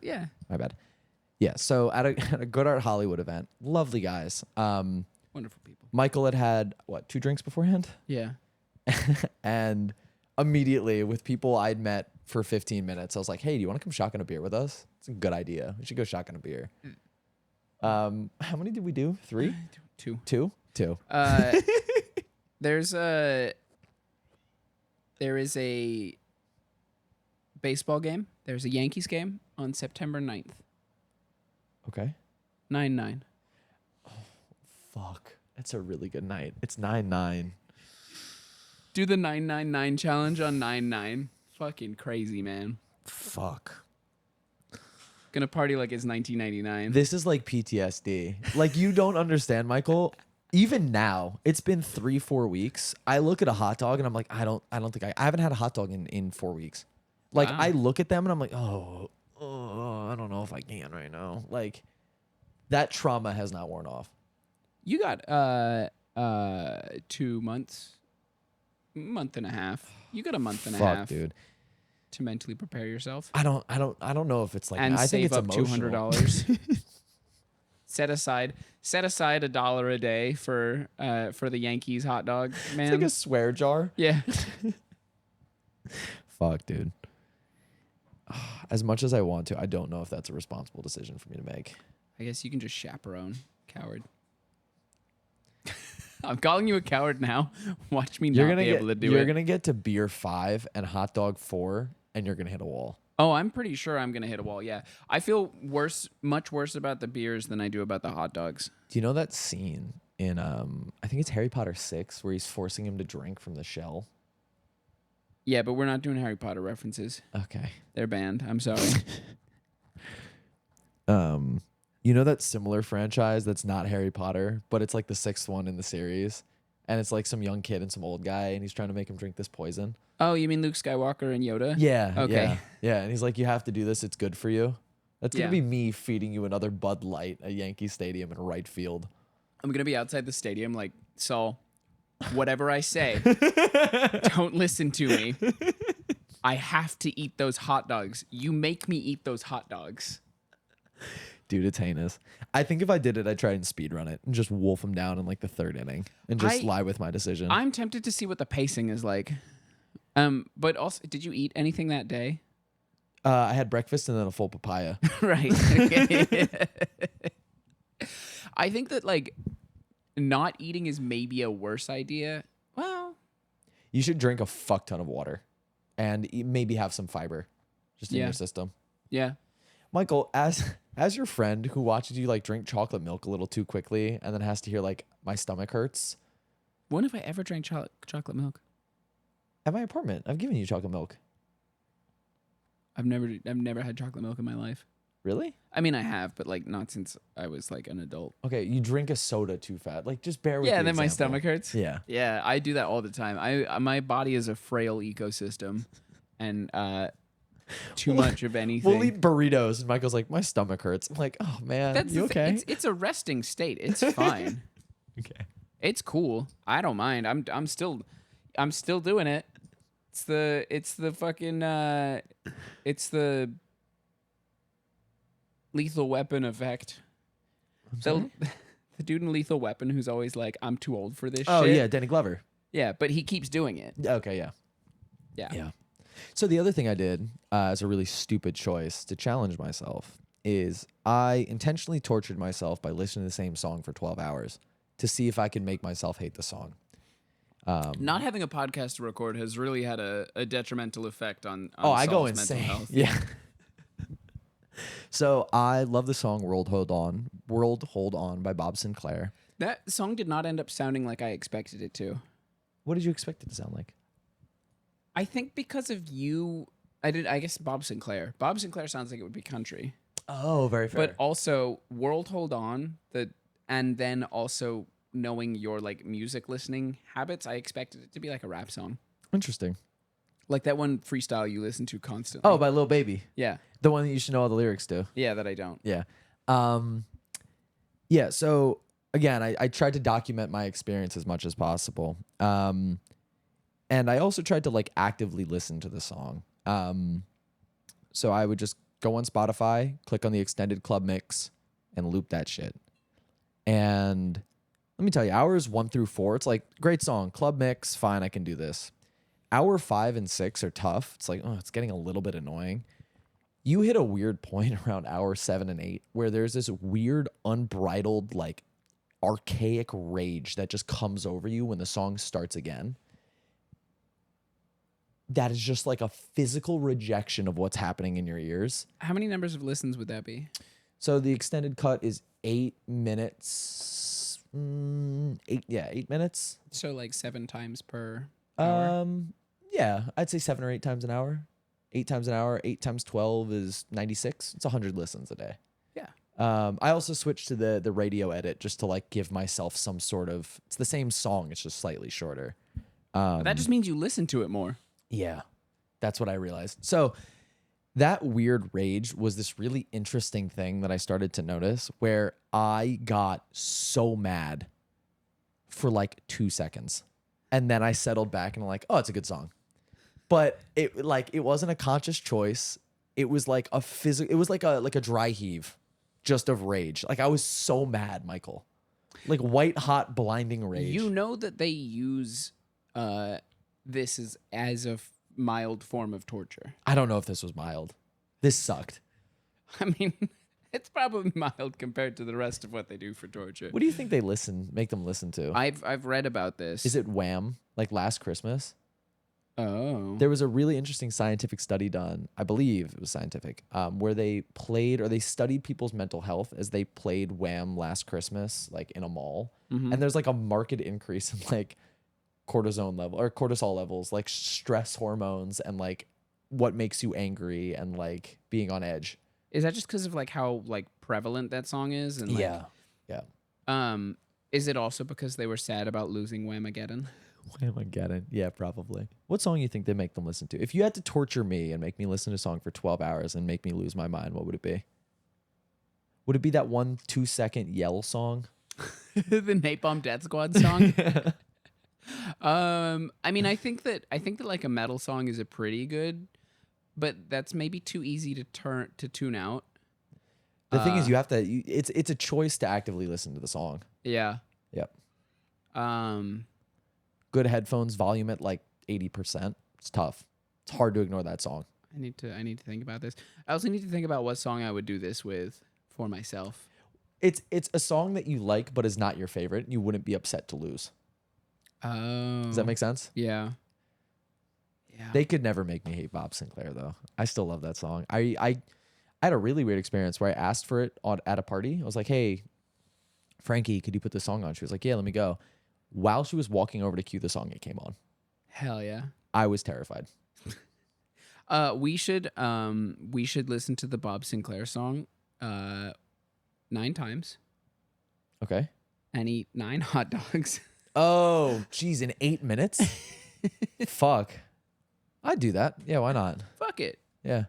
Yeah. my bad. Yeah. So at a Good Art Hollywood event, lovely guys. Wonderful people. Michael had what, 2 drinks beforehand, Yeah. and immediately with people I'd met for 15 minutes, I was like, "Hey, do you want to come shotgun a beer with us? It's a good idea. We should go shotgun a beer." How many did we do? 3? 2. 2? 2. There is a baseball game. There's a Yankees game on September 9th. Okay. 9-9. Fuck. That's a really good night. It's 9-9. Do the 999 challenge on 9-9. Fucking crazy, man. Fuck. Gonna party like it's 1999. This is like PTSD. Like, you don't understand, Michael. Even now, it's been 3-4 weeks. I look at a hot dog and I'm like, I haven't had a hot dog in 4 weeks. Like, Wow. I look at them and I'm like, oh, I don't know if I can right now. Like, that trauma has not worn off. You got 2 months, month and a half. You got a month and a Fuck, half dude. to mentally prepare yourself I don't know if it's like and I think save it's up emotional. $200. Set aside $1 a day for the Yankees hot dog, man. It's like a swear jar. Yeah. Fuck, dude. As much as I want to, I don't know if that's a responsible decision for me to make. I guess you can just chaperone, coward. I'm calling you a coward now. Watch me not be able to do it. You're gonna get to beer 5 and hot dog 4, and you're gonna hit a wall. Oh, I'm pretty sure I'm gonna hit a wall. Yeah, I feel much worse about the beers than I do about the hot dogs. Do you know that scene in I think it's Harry Potter 6 where he's forcing him to drink from the shell? Yeah, but we're not doing Harry Potter references. Okay. They're banned. I'm sorry. You know that similar franchise that's not Harry Potter, but it's like the 6th one in the series, and it's like some young kid and some old guy, and he's trying to make him drink this poison. Oh, you mean Luke Skywalker and Yoda? Yeah. Okay. Yeah, and he's like, you have to do this. It's good for you. That's gonna Yeah. be me feeding you another Bud Light at Yankee Stadium in right field. I'm gonna be outside the stadium like, Saul, whatever I say, don't listen to me. I have to eat those hot dogs. You make me eat those hot dogs. Dude, it's heinous. I think if I did it, I'd try and speed run it and just wolf him down in like the 3rd inning and just lie with my decision. I'm tempted to see what the pacing is like. But also, did you eat anything that day? I had breakfast and then a full papaya. Right. I think that like not eating is maybe a worse idea. Well, You should drink a fuck ton of water and maybe have some fiber just in Yeah. your system. yeah. Michael, as your friend who watches you like drink chocolate milk a little too quickly and then has to hear like my stomach hurts When have I ever drank chocolate milk? at my apartment, I've given you chocolate milk. I've never had chocolate milk in my life. Really? I mean, I have, but like not since I was like an adult. Okay, you drink a soda too fat. Like, just bear with Yeah, the and then my example. stomach hurts. Yeah. Yeah, I do that all the time. My body is a frail ecosystem, and too much of anything. We'll eat burritos, and Michael's like, my stomach hurts. I'm like, oh man, That's you the thing. okay? It's a resting state. It's fine. Okay. It's cool. I don't mind. I'm still doing it. It's the fucking it's the Lethal Weapon effect. The dude in Lethal Weapon who's always like, I'm too old for this Oh shit. yeah, Danny Glover. Yeah, but he keeps doing it. Okay, yeah. Yeah. Yeah. So the other thing I did as a really stupid choice to challenge myself is I intentionally tortured myself by listening to the same song for 12 hours to see if I could make myself hate the song. Not having a podcast to record has really had a detrimental effect on I go Saul's insane. mental health. Yeah. So I love the song World Hold On by Bob Sinclair. That song did not end up sounding like I expected it to. What did you expect it to sound like? I think because of you, I guess Bob Sinclair. Bob Sinclair sounds like it would be country. Oh, very fair. But also World Hold On, and then also knowing your like music listening habits, I expected it to be like a rap song. Interesting. Like that one freestyle you listen to constantly. Oh, by Lil Baby. Yeah. The one that you should know all the lyrics to. Yeah, that I don't. Yeah. Yeah, so again, I tried to document my experience as much as possible. And I also tried to like actively listen to the song. So I would just go on Spotify, click on the extended club mix, and loop that shit. And let me tell you, hours 1 through 4, it's like, great song, club mix, fine, I can do this. Hour 5 and 6 are tough. It's like, oh, it's getting a little bit annoying. You hit a weird point around hour 7 and 8 where there's this weird, unbridled, like archaic rage that just comes over you when the song starts again. That is just like a physical rejection of what's happening in your ears. How many numbers of listens would that be? So the extended cut is 8 minutes. 8 minutes. So like 7 times per hour? Yeah, I'd say 7 or 8 times an hour. 8 times an hour. 8 times 12 is 96. It's 100 listens a day. Yeah. I also switched to the radio edit just to like give myself some sort of. It's the same song. It's just slightly shorter. That just means you listen to it more. Yeah, that's what I realized. So that weird rage was this really interesting thing that I started to notice where I got so mad for like 2 seconds. And then I settled back and I'm like, oh, it's a good song. But it wasn't a conscious choice. It was like it was like a dry heave just of rage. Like I was so mad, Michael. Like white hot blinding rage. You know that they use this as a mild form of torture. I don't know if this was mild. This sucked. I mean, it's probably mild compared to the rest of what they do for torture. What do you think they make them listen to? I've read about this. Is it Wham? Like Last Christmas? Oh. There was a really interesting scientific study done, I believe it was scientific, where they studied people's mental health as they played Wham! Last Christmas, like in a mall. Mm-hmm. And there's like a marked increase in like cortisol levels, like stress hormones and like what makes you angry and like being on edge. Is that just because of like how like prevalent that song is? And like, yeah. Is it also because they were sad about losing Whamageddon? Whamageddon. Yeah, probably. What song you think they make them listen to? If you had to torture me and make me listen to a song for 12 hours and make me lose my mind, what would it be? Would it be that 1 2-second yell song? The Napalm Death Squad song? I mean, I think that like a metal song is a pretty good, but that's maybe too easy to tune out. The thing is, you have to. It's a choice to actively listen to the song. Yeah. Yep. Um. Good headphones, volume at like 80%. It's tough. It's hard to ignore that song. I need to think about this. I also need to think about what song I would do this with for myself. It's a song that you like, but is not your favorite. You wouldn't be upset to lose. Oh. Does that make sense? Yeah. Yeah. They could never make me hate Bob Sinclair, though. I still love that song. I had a really weird experience where I asked for it at a party. I was like, hey, Frankie, could you put this song on? She was like, yeah, let me go. While she was walking over to cue the song, it came on. Hell yeah. I was terrified. We should listen to the Bob Sinclair song 9 times Okay. and eat 9 hot dogs. Oh, geez, in 8 minutes? Fuck. I'd do that. Yeah, why not? Fuck it. Yeah.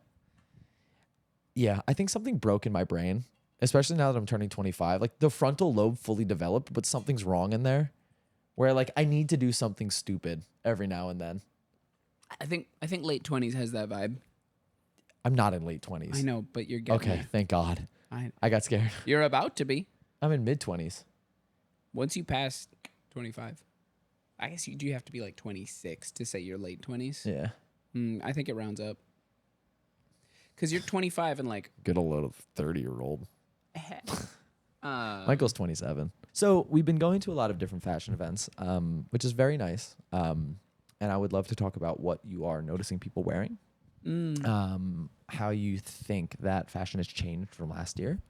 Yeah, I think something broke in my brain, especially now that I'm turning 25. Like the frontal lobe fully developed, but something's wrong in there where like I need to do something stupid every now and then. I think late 20s has that vibe. I'm not in late 20s. I know, but you're getting Okay, there. thank God. I got scared. You're about to be. I'm in mid 20s. Once you pass 25. I guess you do have to be like 26 to say you're late 20s. Yeah. I think it rounds up. Because you're 25 and like... Get a load of 30-year-old. uh, Michael's 27. So we've been going to a lot of different fashion events, which is very nice. And I would love to talk about what you are noticing people wearing, how you think that fashion has changed from last year,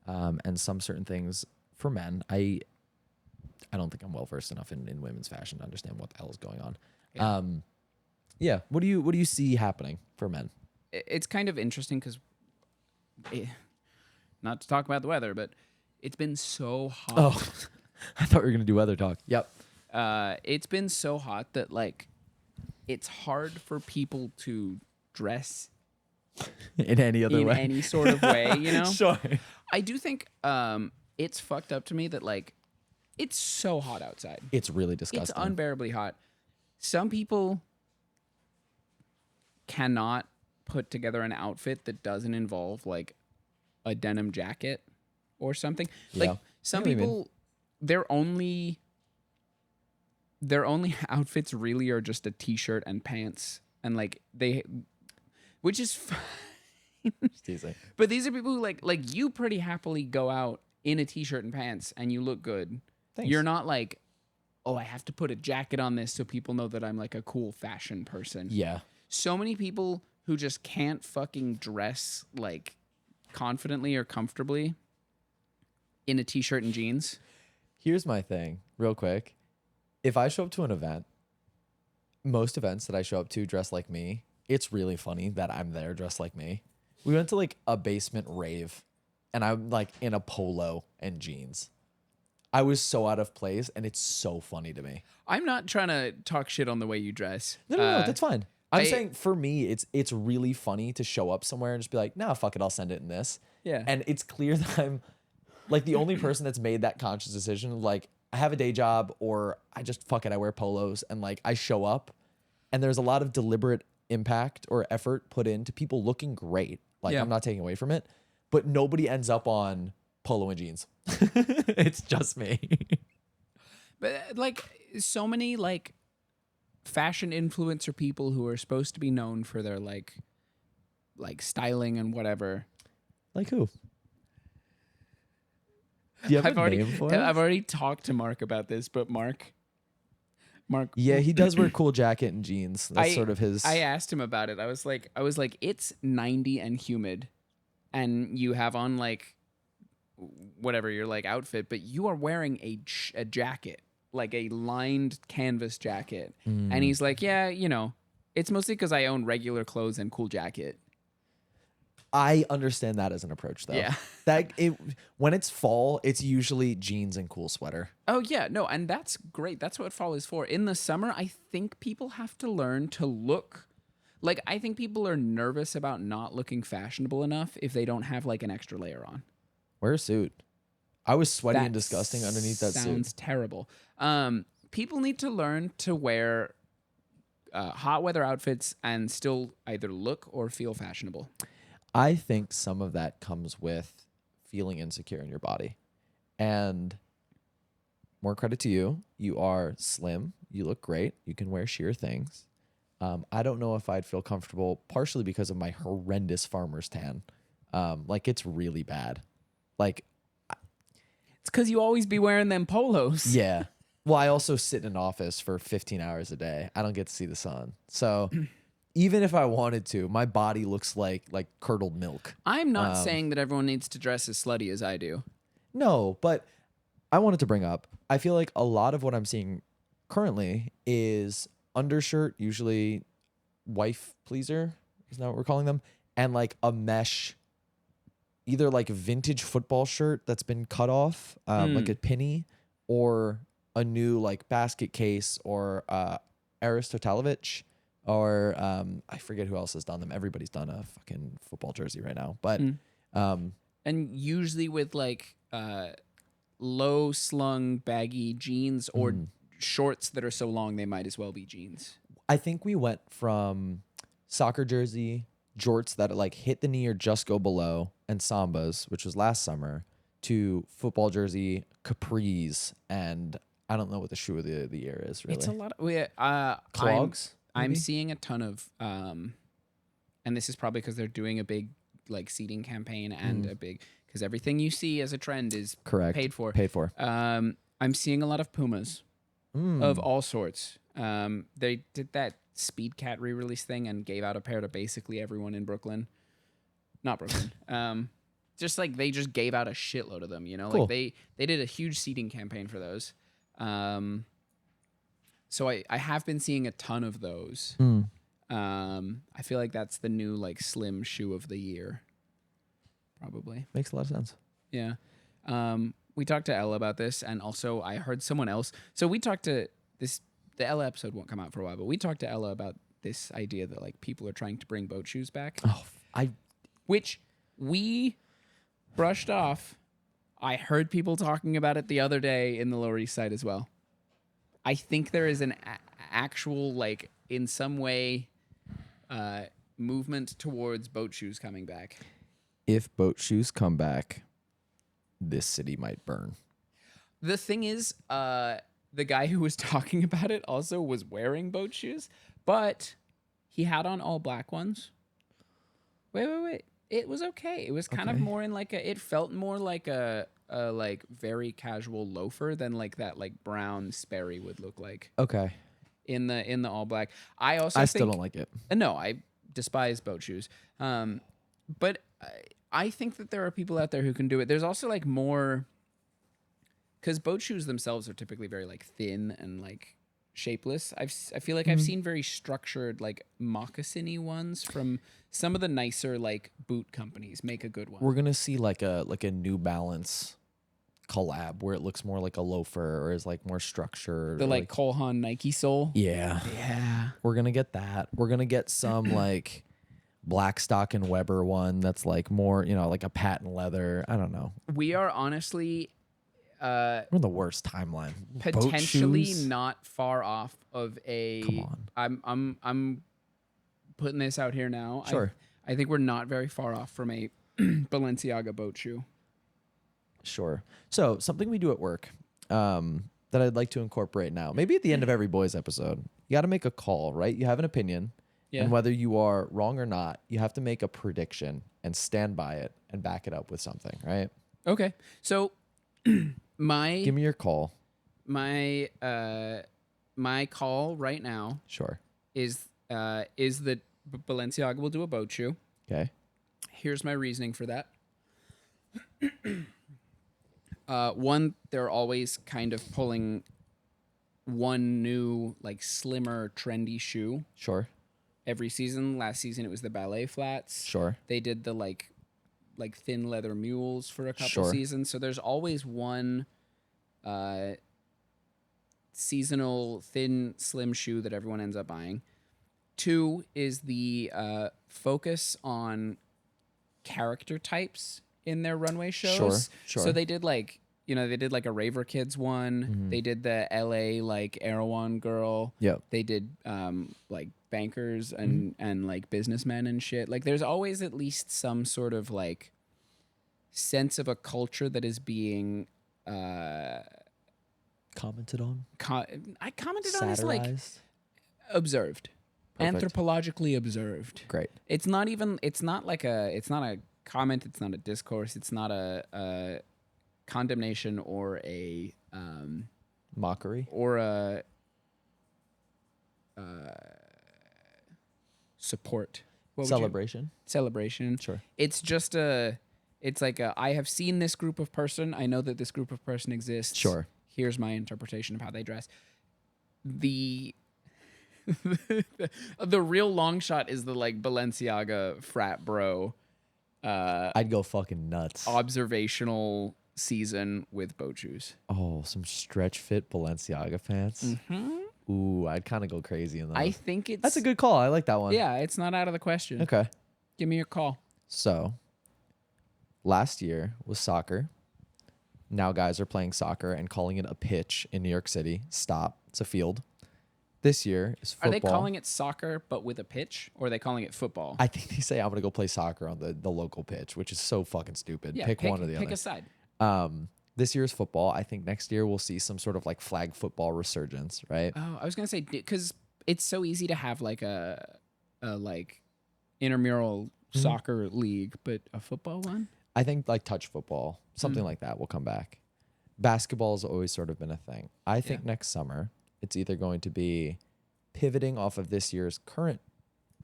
and some certain things for men. I don't think I'm well versed enough in women's fashion to understand what the hell is going on. Yeah. What do you see happening for men? It's kind of interesting because, not to talk about the weather, but it's been so hot. Oh, I thought we were gonna do weather talk. Yep. It's been so hot that like it's hard for people to dress In any other way, any sort of way, you know. Sure. I do think it's fucked up to me that like it's so hot outside. It's really disgusting. It's unbearably hot. Some people cannot put together an outfit that doesn't involve like a denim jacket or something. Yeah. Like some I know what you people, their only outfits really are just a t-shirt and pants, and like which is fine. Just teasing. But these are people who like you pretty happily go out in a t-shirt and pants and you look good. Thanks. You're not like, oh, I have to put a jacket on this so people know that I'm like a cool fashion person. Yeah. So many people who just can't fucking dress like confidently or comfortably in a t-shirt and jeans. Here's my thing, real quick. If I show up to an event, most events that I show up to dress like me, it's really funny that I'm there dressed like me. We went to like a basement rave and I'm like in a polo and jeans. I was so out of place and it's so funny to me. I'm not trying to talk shit on the way you dress. No, that's fine. I'm saying for me, it's really funny to show up somewhere and just be like, nah, fuck it, I'll send it in this. Yeah. And it's clear that I'm like the only person that's made that conscious decision. Like I have a day job or I just fuck it, I wear polos and like I show up and there's a lot of deliberate impact or effort put into people looking great. Like I'm not taking away from it, but nobody ends up on polo and jeans. It's just me. But like so many like fashion influencer people who are supposed to be known for their like styling and whatever. Like who? Do you have a name for it? I've already talked to Mark about this, but Mark. Yeah, he does wear cool jacket and jeans. That's sort of his. I asked him about it. I was like, it's 90 and humid, and you have on like whatever your like outfit, but you are wearing a jacket, like a lined canvas jacket. And he's like, yeah, you know, it's mostly because I own regular clothes and cool jacket. I understand that as an approach, though. Yeah. When it's fall, it's usually jeans and cool sweater. Oh, yeah. No, and that's great. That's what fall is for. In the summer, I think people have to learn to look. Like, I think people are nervous about not looking fashionable enough if they don't have, like, an extra layer on. Wear a suit. I was sweaty and disgusting underneath that suit. Sounds terrible. People need to learn to wear hot weather outfits and still either look or feel fashionable. I think some of that comes with feeling insecure in your body. And more credit to you. You are slim. You look great. You can wear sheer things. I don't know if I'd feel comfortable, partially because of my horrendous farmer's tan. Like, it's really bad. Like, it's because you always be wearing them polos. Yeah. Well, I also sit in an office for 15 hours a day. I don't get to see the sun. So even if I wanted to, my body looks like curdled milk. I'm not saying that everyone needs to dress as slutty as I do. No, but I wanted to bring up, I feel like a lot of what I'm seeing currently is undershirt, usually wife pleaser, isn't that what we're calling them? And like a mesh, either like vintage football shirt that's been cut off, like a penny, or a new like basket case, or Aristotelovich, or I forget who else has done them. Everybody's done a fucking football jersey right now. But and usually with like low slung baggy jeans or shorts that are so long they might as well be jeans. I think we went from soccer jersey, jorts that like hit the knee or just go below, and sambas, which was last summer, to football jersey, capris, and I don't know what the shoe of the year is really. It's a lot of Clogs, I'm maybe? seeing a ton of and this is probably because they're doing a big like seeding campaign and a big because everything you see as a trend is Correct. paid for. Paid for. I'm seeing a lot of Pumas of all sorts. They did that Speed Cat re-release thing and gave out a pair to basically everyone in Brooklyn. Not Brooklyn. Just like they just gave out a shitload of them, you know? Cool. Like they did a huge seeding campaign for those. So I have been seeing a ton of those. I feel like that's the new like slim shoe of the year. Probably. Makes a lot of sense. Yeah. We talked to Ella about this, and also I heard someone else. So we talked to this. The Ella episode won't come out for a while, but we talked to Ella about this idea that like people are trying to bring boat shoes back, which we brushed off. I heard people talking about it the other day in the Lower East Side as well. I think there is an actual like in some way movement towards boat shoes coming back. If boat shoes come back, this city might burn. The thing is, the guy who was talking about it also was wearing boat shoes, but he had on all black ones. Wait. It was okay. It was kind of more in like it felt more like a like very casual loafer than like that like brown Sperry would look like. Okay. In the all black. I still don't like it. No, I despise boat shoes. But I think that there are people out there who can do it. There's also like more because boat shoes themselves are typically very like thin and like shapeless. I feel like I've seen very structured like moccasin-y ones from some of the nicer like boot companies make a good one. We're gonna see like a New Balance collab where it looks more like a loafer or is like more structured. The like Cole Haan Nike sole. Yeah. We're gonna get that. We're gonna get some like Blackstock and Weber one that's like more, like a patent leather. I don't know. We are honestly we're in the worst timeline. Potentially not far off of a. Come on. I'm putting this out here now. Sure. I think we're not very far off from a Balenciaga boat shoe. Sure. So something we do at work that I'd like to incorporate now, maybe at the end of every Boys episode, you got to make a call, right? You have an opinion. Yeah. And whether you are wrong or not, you have to make a prediction and stand by it and back it up with something, right? Okay. So Give me your call. My call right now Sure. is that Balenciaga will do a boat shoe. Okay. Here's my reasoning for that. One, they're always kind of pulling one new, like, slimmer, trendy shoe Sure. every season. Last season, it was the ballet flats. Sure. They did the, like thin leather mules for a couple Sure. seasons. So there's always one seasonal, thin, slim shoe that everyone ends up buying. Two is the focus on character types in their runway shows. Sure. So they did like a Raver Kids one. Mm-hmm. They did the LA like Erewhon girl. Yep. They did like bankers and like businessmen and shit. Like there's always at least some sort of like sense of a culture that is being Commented on. I commented on as like Satirized. observed. Perfect. Anthropologically observed. Great. It's not a comment, it's not a discourse, it's not a condemnation or a Mockery. or a support. Celebration. Celebration. Sure. It's just it's like I have seen this group of person, I know that this group of person exists. Sure. Here's my interpretation of how they dress. The the real long shot is the like Balenciaga frat bro I'd go fucking nuts. observational season with boat shoes. Oh, some stretch fit Balenciaga pants. Ooh, I'd kind of go crazy in those. I think it's That's a good call. I like that one. Yeah, it's not out of the question. Okay. Give me your call. So, last year was soccer. Now guys are playing soccer and calling it a pitch in New York City. Stop. It's a field. this year is football. Are they calling it soccer but with a pitch, or are they calling it football? I think they say I'm gonna go play soccer on the local pitch, which is so fucking stupid. Yeah, pick one or the pick other. a side. This year is football. I think next year we'll see some sort of like flag football resurgence, right? Oh, I was gonna say because it's so easy to have like a like intramural soccer league, but a football one. I think like touch football, something like that will come back. Basketball has always sort of been a thing. I think next summer it's either going to be pivoting off of this year's current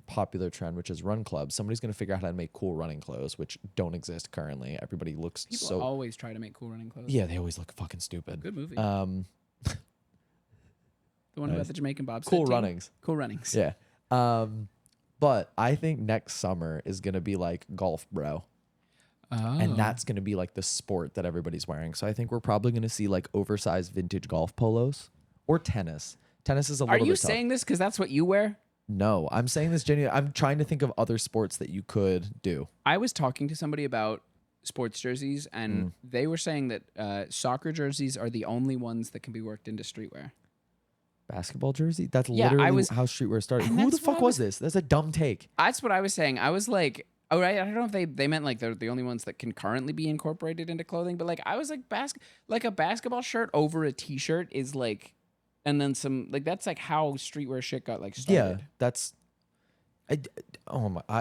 popular trend, which is run clubs. Somebody's going to figure out how to make cool running clothes, which don't exist currently. Everybody looks People always try to make cool running clothes. Yeah, they always look fucking stupid. Good movie. The one about the Jamaican bobsled Cool team? Runnings. Cool Runnings. Yeah. But I think next summer is going to be like golf, bro. Oh. And that's going to be like the sport that everybody's wearing. So I think we're probably going to see like oversized vintage golf polos or tennis. Tennis is a little bit Are you tough. saying this because that's what you wear? No, I'm saying this genuinely. I'm trying to think of other sports that you could do. I was talking to somebody about sports jerseys, and they were saying that soccer jerseys are the only ones that can be worked into streetwear. Basketball jersey? That's Yeah, literally how streetwear started. and Who the that's fuck what I was this? That's a dumb take. That's what I was saying. I was like, oh, right. I don't know if they meant like they're the only ones that can currently be incorporated into clothing, but like I was like like a basketball shirt over a t-shirt is like, and then some like that's like how streetwear shit got like started. Yeah, that's.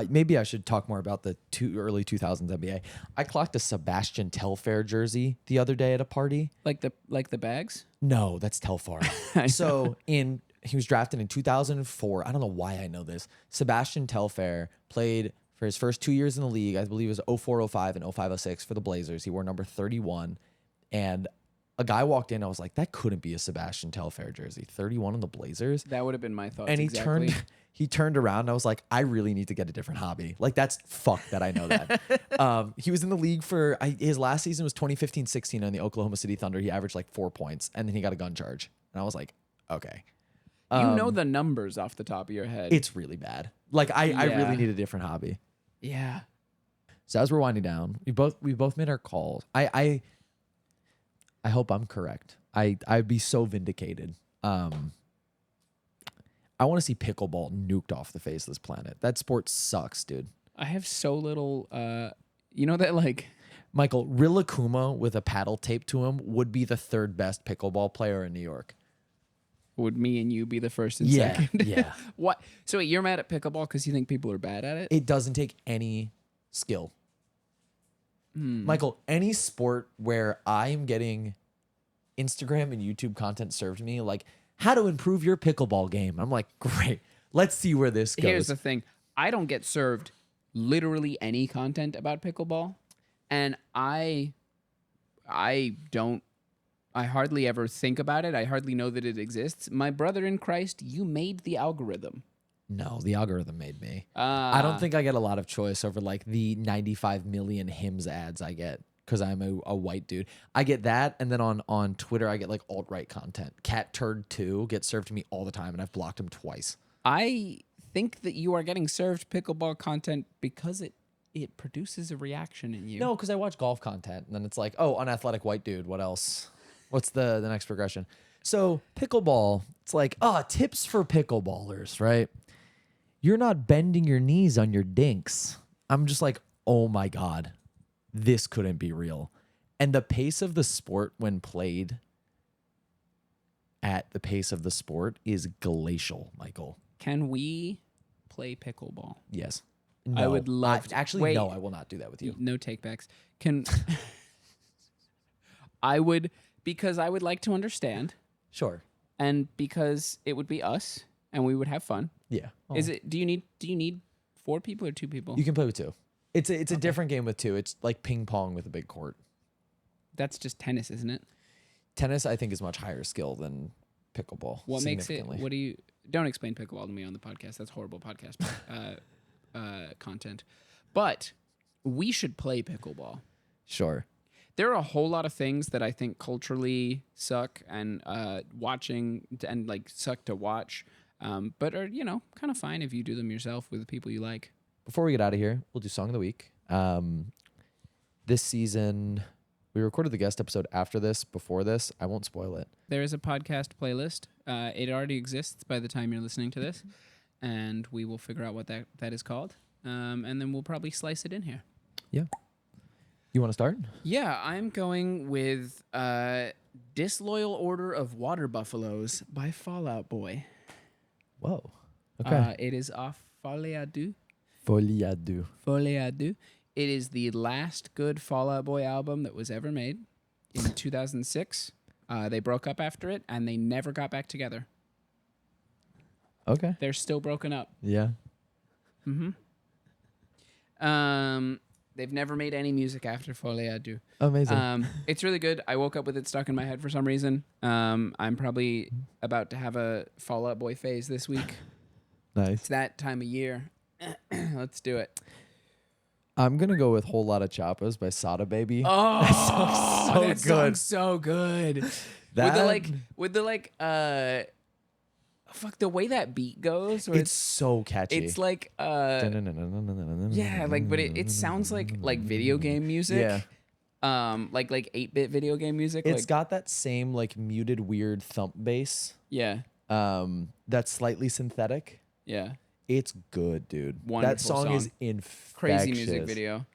Maybe I should talk more about the early 2000s NBA. I clocked a Sebastian Telfair jersey the other day at a party. Like the bags. No, that's Telfar. So he was drafted in 2004. I don't know why I know this. Sebastian Telfair played for his first 2 years in the league. I believe it was 04, 05, and 05, 06 for the Blazers. He wore number 31. And a guy walked in. I was like, that couldn't be a Sebastian Telfair jersey. 31 on the Blazers. That would have been my thoughts. And exactly. he turned around and I was like, I really need to get a different hobby. Like that's fucked that I know that. He was in the league for his last season was 2015-16 on the Oklahoma City Thunder. He averaged like 4 points and then he got a gun charge. And I was like, okay. You know the numbers off the top of your head. It's really bad. Like I really need a different hobby. Yeah. So as we're winding down, we both made our calls. I hope I'm correct. I'd be so vindicated. I want to see pickleball nuked off the face of this planet. That sport sucks, dude. I have so little you know that like Michael, Rilakuma with a paddle taped to him would be the third best pickleball player in New York. would me and you be the first and second? Yeah. What? So wait, you're mad at pickleball because you think people are bad at it? It doesn't take any skill. Michael, any sport where I'm getting Instagram and YouTube content served to me, like how to improve your pickleball game. I'm like, great. Let's see where this goes. Here's the thing. I don't get served literally any content about pickleball. And I hardly ever think about it. I hardly know that it exists. My brother in Christ, you made the algorithm. No, the algorithm made me. I don't think I get a lot of choice over like the 95 million Hims ads I get because I'm a white dude. I get that, and then on Twitter I get like alt-right content. Cat Turd 2 gets served to me all the time, and I've blocked him twice. I think that you are getting served pickleball content because it produces a reaction in you. No, because I watch golf content, and then it's like, oh, unathletic white dude. What else? What's the next progression? So pickleball, it's like, tips for pickleballers, right? You're not bending your knees on your dinks. I'm just like, oh my God, this couldn't be real. And the pace of the sport when played at the pace of the sport is glacial, Michael. Can we play pickleball? Yes. I would love to. Actually, Wait. no, I will not do that with you. No takebacks. I would, because I would like to understand, Sure. and because it would be us, and we would have fun. Yeah. Oh. Is it? Do you need 4 people or 2 people? You can play with 2. It's a different game with 2. It's like ping pong with a big court. That's just tennis, isn't it? Tennis, I think, is much higher skill than pickleball. What makes it? What do you? Don't explain pickleball to me on the podcast. That's horrible podcast content. But we should play pickleball. Sure. There are a whole lot of things that I think culturally suck and watching and like suck to watch, but are kind of fine if you do them yourself with the people you like. Before we get out of here, we'll do Song of the Week. This season, we recorded the guest episode after this. Before this, I won't spoil it. There is a podcast playlist It already exists by the time you're listening to this, and we will figure out what that is called, and then we'll probably slice it in here. Yeah. You want to start? Yeah, I'm going with Disloyal Order of Water Buffaloes by Fall Out Boy. Whoa. Okay. It is off Folie à Deux. Folie à Deux. Folie à Deux. It is the last good Fall Out Boy album that was ever made in 2006. They broke up after it, and they never got back together. Okay. They're still broken up. Yeah. They've never made any music after Folie à Deux. Amazing. It's really good. I woke up with it stuck in my head for some reason. I'm probably about to have a Fall Out Boy phase this week. Nice. It's that time of year. Let's do it. I'm going to go with Whole Lotta Choppas by Sada Baby. Oh, that song's so good. That, with the the way that beat goes. it's so catchy. It's like yeah, like but it sounds like video game music. Yeah. Like 8-bit video game music. It's got that same like muted weird thump bass. Yeah. That's slightly synthetic. Yeah. It's good, dude. Wonderful that song is infectious. Crazy music video.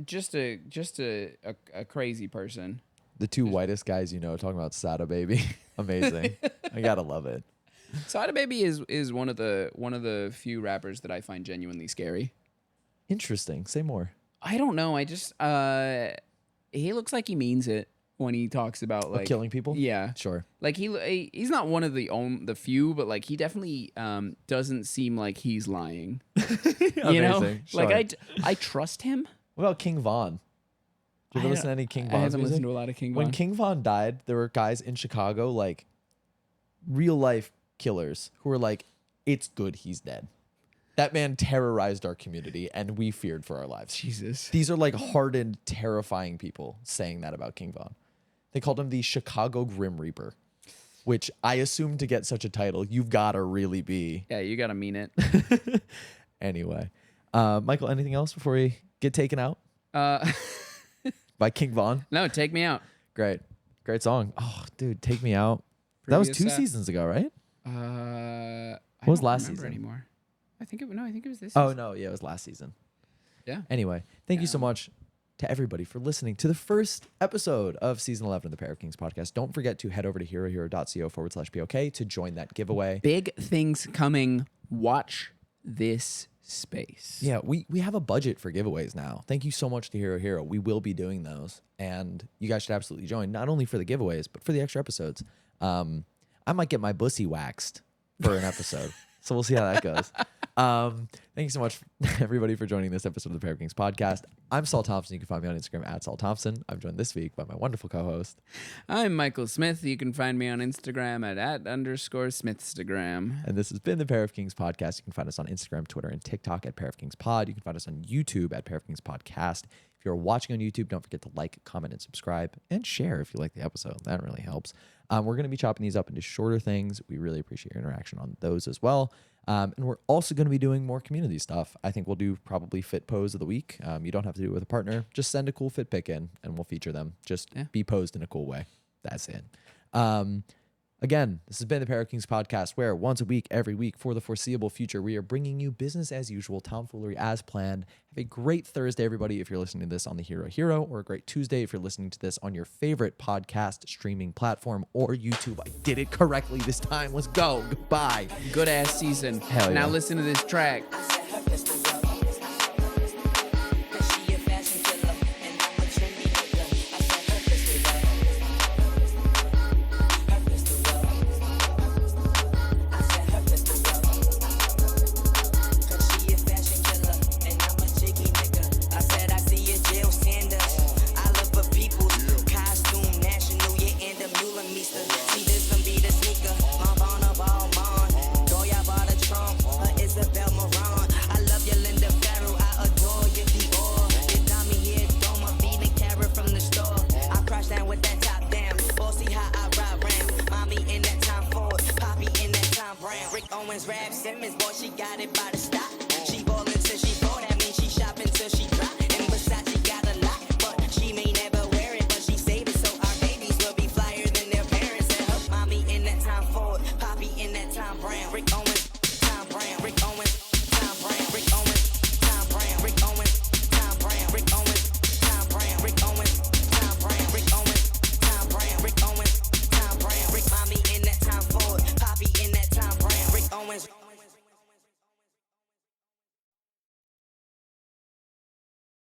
Just a crazy person. The two whitest guys talking about Sada Baby. Amazing. I gotta love it. Sada Baby is one of the few rappers that I find genuinely scary. Interesting. Say more. I don't know. I just he looks like he means it when he talks about like killing people. Yeah, Sure. like he's not one of the few, but like he definitely doesn't seem like he's lying. You know, Sure. like I trust him. What about King Von? Did you ever listen to any King Von? I haven't music? listened to a lot of King Von. When King Von died, there were guys in Chicago, like real life killers, who were like, "It's good he's dead." That man terrorized our community, and we feared for our lives. Jesus. These are like hardened, terrifying people saying that about King Von. They called him the Chicago Grim Reaper, which I assume to get such a title, you've got to really be. Yeah, you got to mean it. Anyway, Michael, anything else before we get taken out? By King Von? No, Take Me Out. Great song. Oh, dude, Take Me Out. That was 2 seasons ago, right? What was last season? Anymore. I think it was this. Oh no, yeah, it was last season. Yeah. Anyway, thank you so much to everybody for listening to the first episode of season 11 of the Pair of Kings podcast. Don't forget to head over to herohero.co/POK to join that giveaway. Big things coming. Watch this space. Yeah, we have a budget for giveaways now. Thank you so much to Hero Hero. We will be doing those, and you guys should absolutely join, not only for the giveaways, but for the extra episodes. I might get my bussy waxed for an episode, so we'll see how that goes. Thank you so much, everybody, for joining this episode of the Pair of Kings podcast. I'm Saul Thompson. You can find me on Instagram at Saul Thompson. I'm joined this week by my wonderful co-host. I'm Michael Smith. You can find me on Instagram at @_Smithstagram. And this has been the Pair of Kings podcast. You can find us on Instagram, Twitter, and TikTok at Pair of Kings Pod. You can find us on YouTube at Pair of Kings Podcast. If you're watching on YouTube, don't forget to like, comment, and subscribe, and share if you like the episode. That really helps. We're going to be chopping these up into shorter things. We really appreciate your interaction on those as well. And we're also going to be doing more community stuff. I think we'll do probably fit pose of the week. You don't have to do it with a partner. Just send a cool fit pic in and we'll feature them. Just be posed in a cool way. That's it. Again, this has been the Pair of Kings podcast, where once a week, every week for the foreseeable future, we are bringing you business as usual, tomfoolery as planned. Have a great Thursday, everybody, if you're listening to this on the Hero Hero, or a great Tuesday if you're listening to this on your favorite podcast streaming platform or YouTube. I did it correctly this time. Let's go. Goodbye. Good ass season. Hell yeah. Now listen to this track. Rap Simmons, boy, she got it by the